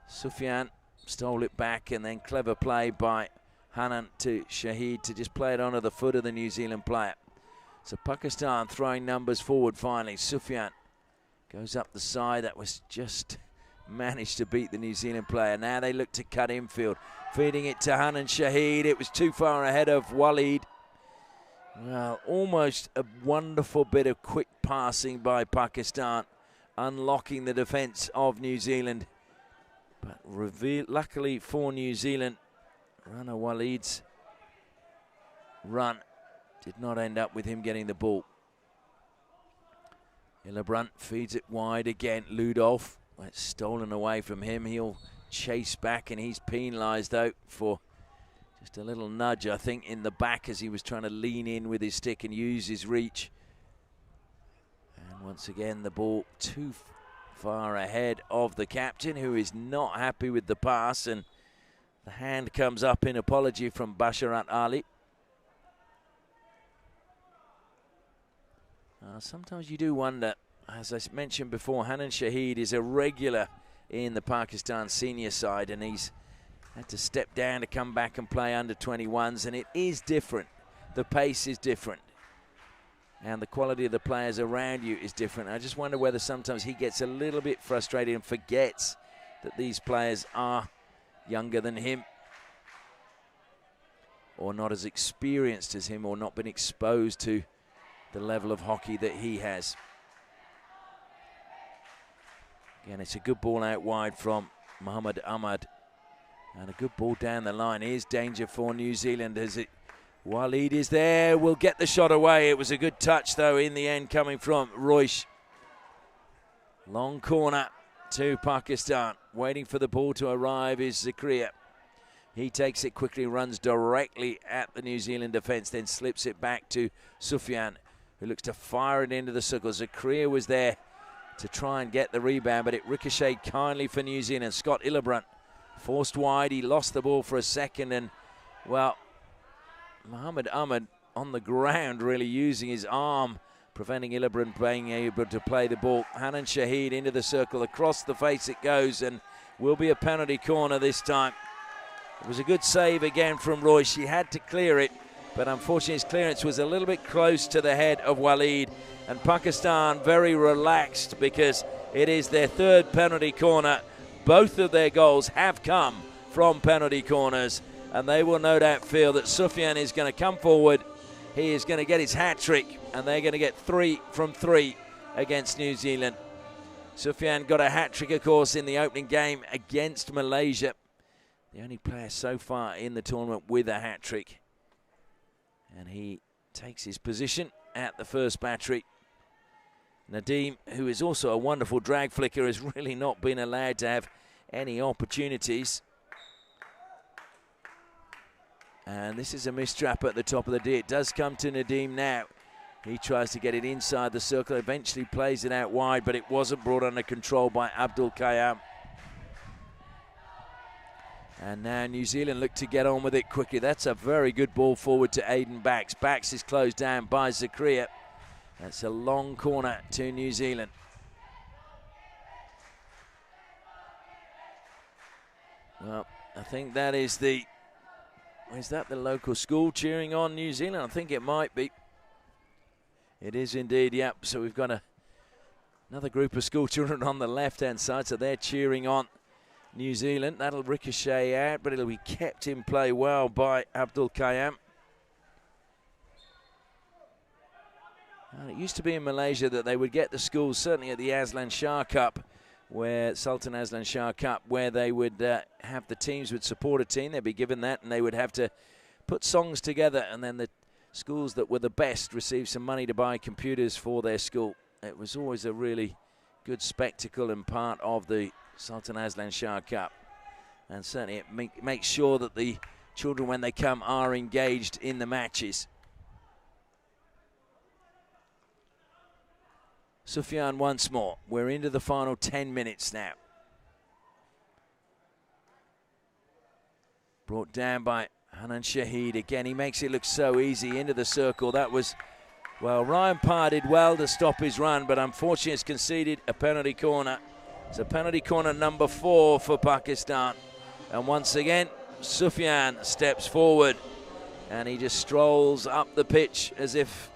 Sufyan stole it back, and then clever play by Hanan to Shahid to just play it onto the foot of the New Zealand player. So Pakistan throwing numbers forward finally. Sufyan goes up the side. That was just managed to beat the New Zealand player. Now they look to cut infield. Feeding it to Hanan Shahid. It was too far ahead of Waleed. Well, almost a wonderful bit of quick passing by Pakistan, unlocking the defence of New Zealand. But luckily for New Zealand, Rana Waleed's run did not end up with him getting the ball. Hillebrand feeds it wide again. Ludolf, that's stolen away from him. He'll chase back, and he's penalised, though, for just a little nudge, I think, in the back as he was trying to lean in with his stick and use his reach. And once again, the ball too far ahead of the captain, who is not happy with the pass, and the hand comes up in apology from Basharat Ali. Sometimes you do wonder, as I mentioned before, Hanan Shahid is a regular in the Pakistan senior side, and he's had to step down to come back and play under 21s, and it is different. The pace is different, and the quality of the players around you is different. I just wonder whether sometimes he gets a little bit frustrated and forgets that these players are younger than him, or not as experienced as him, or not been exposed to the level of hockey that he has. Again, it's a good ball out wide from Muhammad Ahmad. And a good ball down the line. Here's danger for New Zealand as it. Waleed is there, will get the shot away. It was a good touch, though, in the end, coming from Royce. Long corner to Pakistan. Waiting for the ball to arrive is Zakaria. He takes it quickly, runs directly at the New Zealand defence, then slips it back to Sufyan, who looks to fire it into the circle. Zakaria was there to try and get the rebound, but it ricocheted kindly for New Zealand. Scott Hillebrand forced wide. He lost the ball for a second, and, well, Muhammad Ahmad on the ground really using his arm, preventing Hillebrand being able to play the ball. Hanan Shahid into the circle. Across the face it goes, and will be a penalty corner this time. It was a good save again from Royce. He had to clear it, but unfortunately his clearance was a little bit close to the head of Waleed. And Pakistan very relaxed because it is their third penalty corner. Both of their goals have come from penalty corners, and they will no doubt feel that Sufyan is going to come forward. He is going to get his hat-trick, and they're going to get 3 from 3 against New Zealand. Sufyan got a hat-trick, of course, in the opening game against Malaysia. The only player so far in the tournament with a hat-trick. And he takes his position at the first battery. Nadeem, who is also a wonderful drag flicker, has really not been allowed to have any opportunities. And this is a mistrap at the top of the D. It does come to Nadim now. He tries to get it inside the circle, eventually plays it out wide, but it wasn't brought under control by Abdul Khayyam. And now New Zealand look to get on with it quickly. That's a very good ball forward to Aiden Bax. Bax is closed down by Zakaria. That's a long corner to New Zealand. Well, I think that is the local school cheering on New Zealand? I think it might be. It is indeed, yep. So we've got another group of school children on the left-hand side, so they're cheering on New Zealand. That'll ricochet out, but it'll be kept in play well by Abdul Khayyam. It used to be in Malaysia that they would get the schools, certainly at the Aslan Shah Cup, where Sultan Aslan Shah Cup, where they would have the teams would support a team. They'd be given that, and they would have to put songs together, and then the schools that were the best received some money to buy computers for their school. It was always a really good spectacle and part of the Sultan Aslan Shah Cup. And certainly it makes sure that the children, when they come, are engaged in the matches. Sufyan once more. We're into the final 10 minutes now. Brought down by Hanan Shahid. Again, he makes it look so easy into the circle. That was, well, Ryan Parr did well to stop his run, but unfortunately it's conceded a penalty corner. It's a penalty corner number 4 for Pakistan. And once again, Sufyan steps forward and he just strolls up the pitch as if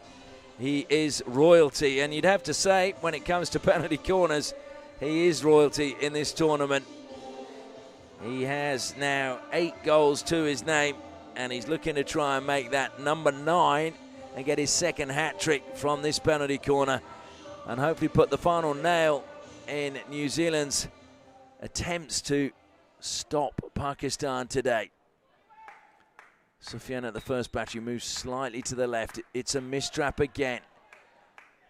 he is royalty. And you'd have to say, when it comes to penalty corners, he is royalty in this tournament. He has now 8 goals to his name, and he's looking to try and make that number 9 and get his second hat-trick from this penalty corner and hopefully put the final nail in New Zealand's attempts to stop Pakistan today. Sufyan at the first battery moves slightly to the left. It's a mistrap again.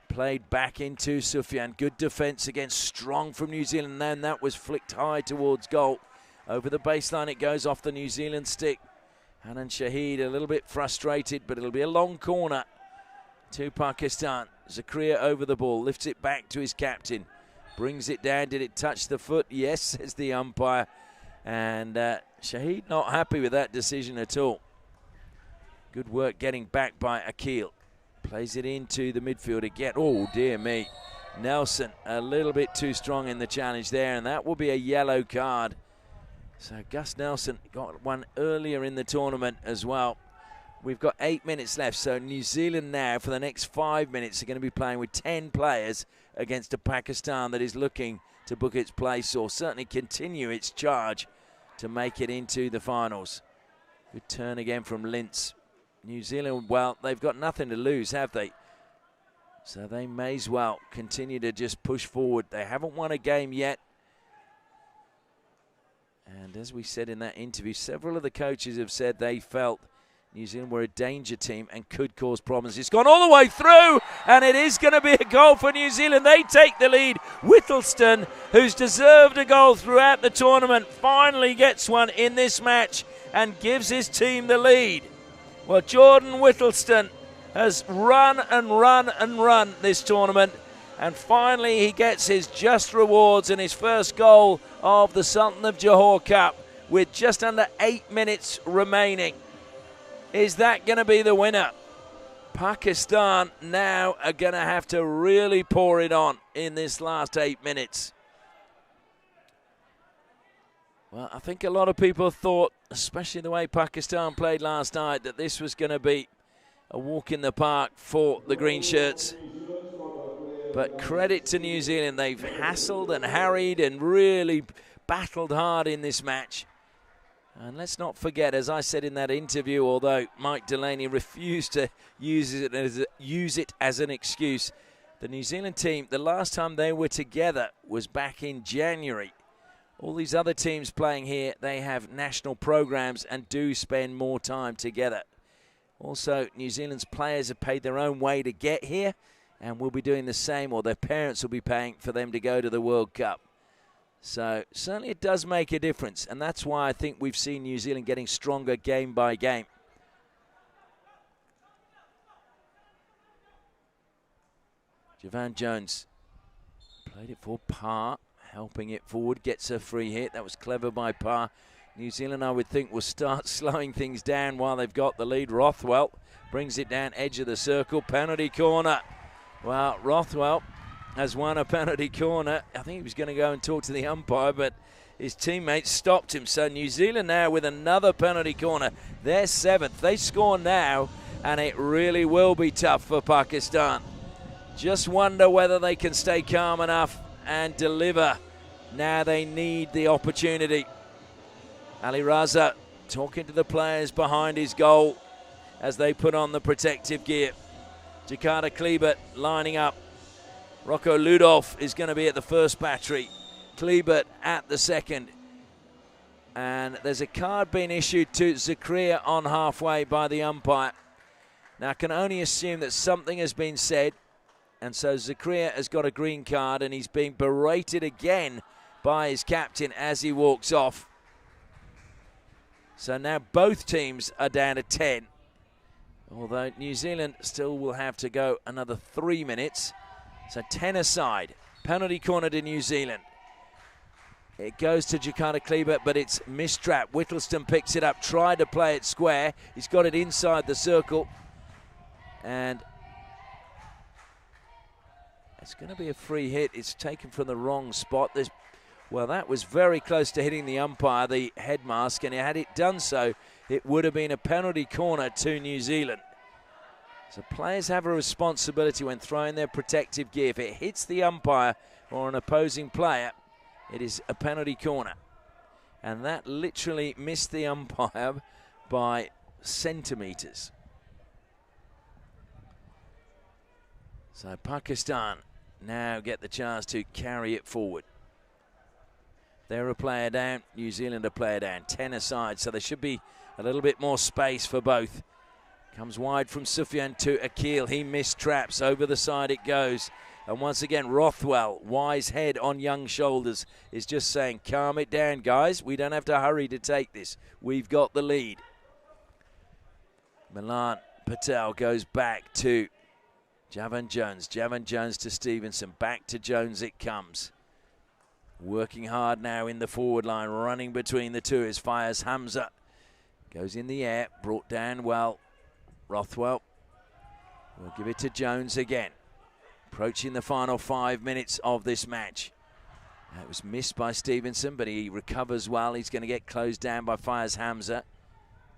Played back into Sufyan. Good defence again, strong from New Zealand. Then that was flicked high towards goal. Over the baseline it goes off the New Zealand stick. Hanan Shahid a little bit frustrated, but it'll be a long corner to Pakistan. Zakaria over the ball, lifts it back to his captain. Brings it down. Did it touch the foot? Yes, says the umpire. And Shahid not happy with that decision at all. Good work getting back by Akil. Plays it into the midfield again. Oh, dear me. Nelson a little bit too strong in the challenge there, and that will be a yellow card. So Gus Nelson got one earlier in the tournament as well. We've got 8 minutes left, so New Zealand now for the next 5 minutes are going to be playing with 10 players against a Pakistan that is looking to book its place or certainly continue its charge to make it into the finals. Good turn again from Lintz. New Zealand, well, they've got nothing to lose, have they? So they may as well continue to just push forward. They haven't won a game yet. And as we said in that interview, several of the coaches have said they felt New Zealand were a danger team and could cause problems. It's gone all the way through, and it is going to be a goal for New Zealand. They take the lead. Whittleston, who's deserved a goal throughout the tournament, finally gets one in this match and gives his team the lead. Well, Jordan Whittleston has run and run and run this tournament, and finally he gets his just rewards and his first goal of the Sultan of Johor Cup with just under 8 minutes remaining. Is that going to be the winner? Pakistan now are going to have to really pour it on in this last 8 minutes. Well, I think a lot of people thought, especially the way Pakistan played last night, that this was going to be a walk in the park for the green shirts. But credit to New Zealand. They've hassled and harried and really battled hard in this match. And let's not forget, as I said in that interview, although Mike Delaney refused to use it as an excuse, the New Zealand team, the last time they were together was back in January. All these other teams playing here, they have national programs and do spend more time together. Also, New Zealand's players have paid their own way to get here and will be doing the same, or their parents will be paying for them to go to the World Cup. So certainly it does make a difference, and that's why I think we've seen New Zealand getting stronger game by game. Javan Jones played it for Parr, helping it forward, gets a free hit. That was clever by Parr. New Zealand, I would think, will start slowing things down while they've got the lead. Rothwell brings it down, edge of the circle, penalty corner. Well, Rothwell has won a penalty corner. I think he was going to go and talk to the umpire, but his teammates stopped him. So New Zealand now with another penalty corner. They're 7th. They score now, and it really will be tough for Pakistan. Just wonder whether they can stay calm enough and deliver. Now they need the opportunity. Ali Raza talking to the players behind his goal as they put on the protective gear. Jakarta Klebert lining up. Rocco Ludolf is going to be at the first battery. Klebert at the second. And there's a card being issued to Zakaria on halfway by the umpire. Now I can only assume that something has been said. And so Zakaria has got a green card and he's being berated again by his captain as he walks off. So now both teams are down to 10. Although New Zealand still will have to go another 3 minutes. So 10 aside. Penalty corner to New Zealand. It goes to Jakarta Klebert, but it's mistrapped. Whittleston picks it up, tried to play it square. He's got it inside the circle. And it's going to be a free hit. It's taken from the wrong spot. Well, that was very close to hitting the umpire, the head mask, and had it done so, it would have been a penalty corner to New Zealand. So players have a responsibility when throwing their protective gear. If it hits the umpire or an opposing player, it is a penalty corner. And that literally missed the umpire by centimetres. So Pakistan now get the chance to carry it forward. They're a player down, New Zealand a player down. 10 aside, so there should be a little bit more space for both. Comes wide from Sufyan to Akil. He mistraps. Over the side it goes. And once again, Rothwell, wise head on young shoulders, is just saying, calm it down, guys. We don't have to hurry to take this. We've got the lead. Milan Patel goes back to Javan Jones. Javan Jones to Stevenson. Back to Jones it comes. Working hard now in the forward line. Running between the two is Fires Hamza. Goes in the air. Brought down well. Rothwell will give it to Jones again. Approaching the final 5 minutes of this match. That was missed by Stevenson, but he recovers well. He's going to get closed down by Fires Hamza.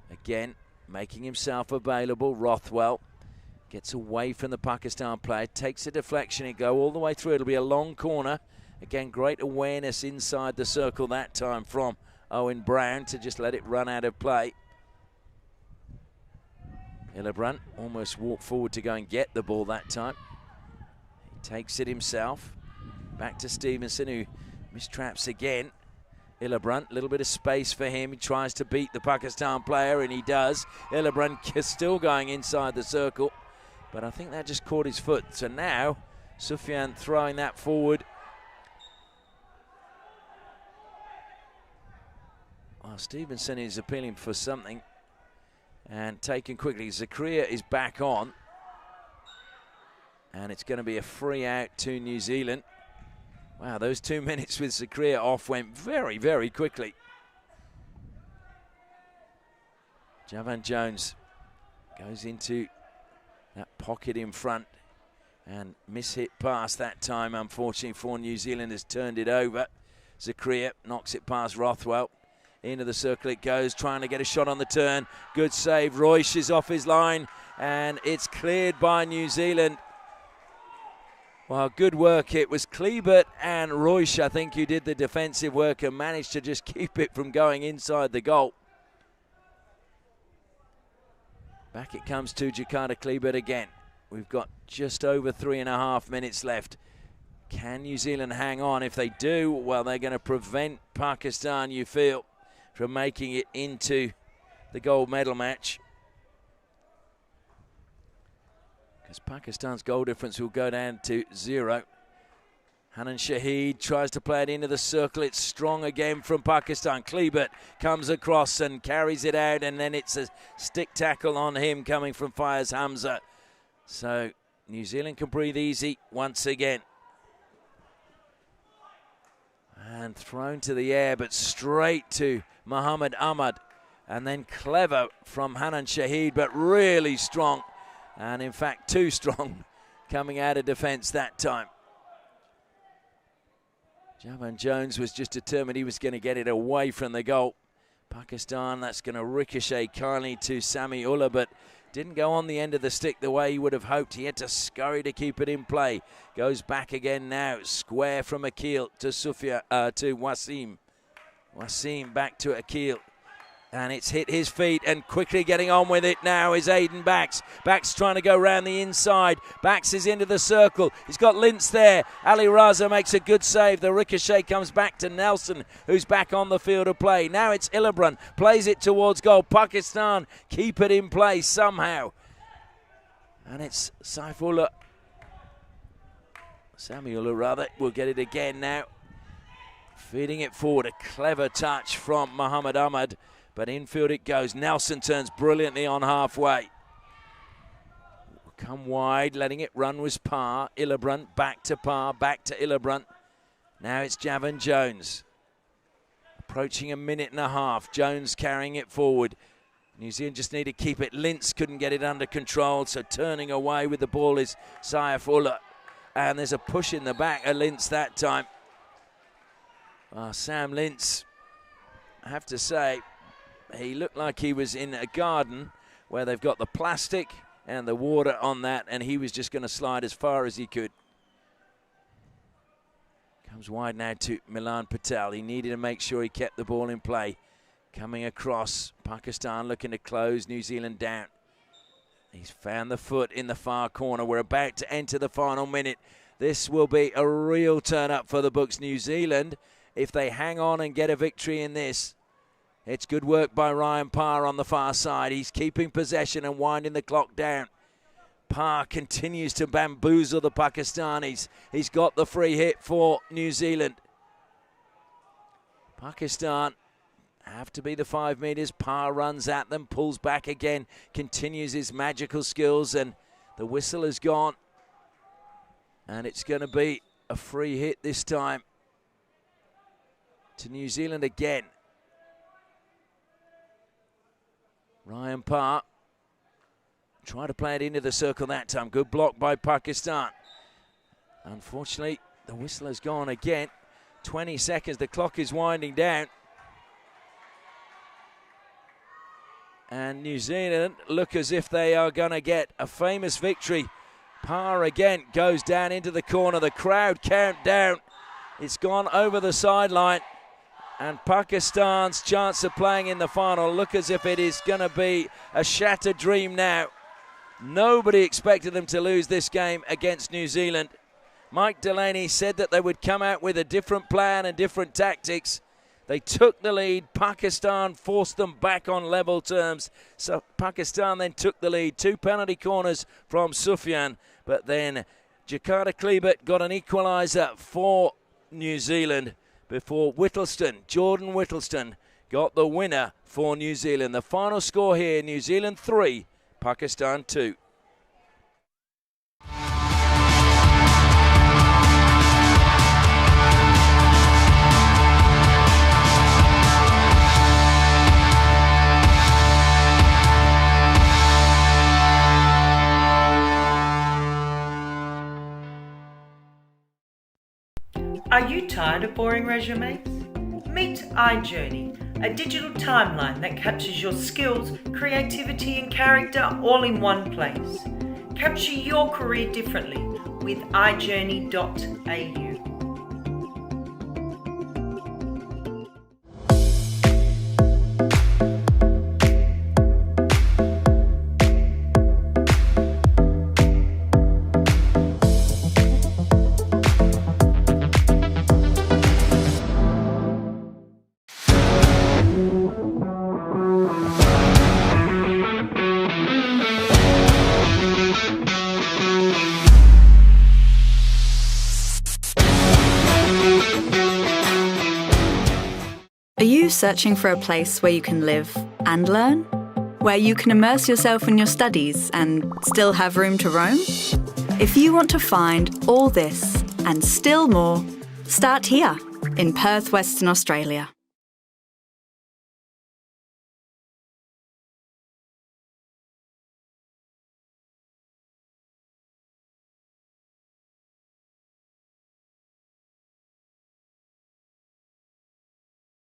Again, making himself available. Rothwell gets away from the Pakistan player. Takes a deflection. It go all the way through. It'll be a long corner. Again, great awareness inside the circle that time from Owen Brown to just let it run out of play. Hillebrand almost walked forward to go and get the ball that time. He takes it himself. Back to Stevenson, who mistraps again. Hillebrand, a little bit of space for him. He tries to beat the Pakistan player, and he does. Hillebrand still going inside the circle, but I think that just caught his foot. So now, Sufyan throwing that forward. Well, Stevenson is appealing for something. And taken quickly. Zakaria is back on. And it's going to be a free out to New Zealand. Wow, those 2 minutes with Zakaria off went very, very quickly. Javan Jones goes into that pocket in front. And miss-hit pass that time, unfortunately, for New Zealand has turned it over. Zakaria knocks it past Rothwell. Into the circle it goes, trying to get a shot on the turn. Good save. Royce is off his line, and it's cleared by New Zealand. Well, good work. It was Klebert and Royce, I think, who did the defensive work and managed to just keep it from going inside the goal. Back it comes to Jakarta Klebert again. We've got just over 3.5 minutes left. Can New Zealand hang on? If they do, well, they're going to prevent Pakistan, you feel, from making it into the gold medal match. Because Pakistan's goal difference will go down to 0. Hanan Shahid tries to play it into the circle. It's strong again from Pakistan. Klebert comes across and carries it out, and then it's a stick tackle on him coming from Fires Hamza. So New Zealand can breathe easy once again. And thrown to the air, but straight to Muhammad Ahmad. And then clever from Hanan Shahid, but really strong. And in fact, too strong coming out of defence that time. Javan Jones was just determined he was going to get it away from the goal. Pakistan, that's going to ricochet kindly to Sami Ullah, but didn't go on the end of the stick the way he would have hoped. He had to scurry to keep it in play. Goes back again now. Square from Akil to to Wasim. Wasim back to Akil. And it's hit his feet, and quickly getting on with it now is Aiden Bax. Bax trying to go round the inside. Bax is into the circle. He's got Lintz there. Ali Raza makes a good save. The ricochet comes back to Nelson, who's back on the field of play. Now it's Illibrun. Plays it towards goal. Pakistan keep it in play somehow. And it's Saifullah. Samiullah, rather, will get it again now. Feeding it forward. A clever touch from Muhammad Ahmad. But infield it goes. Nelson turns brilliantly on halfway. Come wide, letting it run was Parr. Illibrun back to Parr, back to Illibrun. Now it's Javan Jones. Approaching a minute and a half. Jones carrying it forward. New Zealand just need to keep it. Lintz couldn't get it under control, so turning away with the ball is Saifullah. And there's a push in the back of Lintz that time. Sam Lintz, I have to say, he looked like he was in a garden where they've got the plastic and the water on that, and he was just going to slide as far as he could. Comes wide now to Milan Patel. He needed to make sure he kept the ball in play. Coming across, Pakistan looking to close New Zealand down. He's found the foot in the far corner. We're about to enter the final minute. This will be a real turn up for the books. New Zealand, if they hang on and get a victory in this, it's good work by Ryan Parr on the far side. He's keeping possession and winding the clock down. Parr continues to bamboozle the Pakistanis. He's got the free hit for New Zealand. Pakistan have to be the 5 metres. Parr runs at them, pulls back again, continues his magical skills, and the whistle is gone. And it's going to be a free hit this time to New Zealand again. Ryan Parr tried to play it into the circle that time. Good block by Pakistan. Unfortunately, the whistle has gone again. 20 seconds, the clock is winding down. And New Zealand look as if they are going to get a famous victory. Parr again goes down into the corner. The crowd count down. It's gone over the sideline. And Pakistan's chance of playing in the final look as if it is going to be a shattered dream now. Nobody expected them to lose this game against New Zealand. Mike Delaney said that they would come out with a different plan and different tactics. They took the lead. Pakistan forced them back on level terms. So Pakistan then took the lead. 2 penalty corners from Sufyan. But then Jakarta Klebert got an equaliser for New Zealand before Whittleston, Jordan Whittleston, got the winner for New Zealand. The final score here, New Zealand 3, Pakistan 2. Are you tired of boring resumes? Meet iJourney, a digital timeline that captures your skills, creativity and character all in one place. Capture your career differently with iJourney.au. Are you searching for a place where you can live and learn? Where you can immerse yourself in your studies and still have room to roam? If you want to find all this and still more, start here in Perth, Western Australia.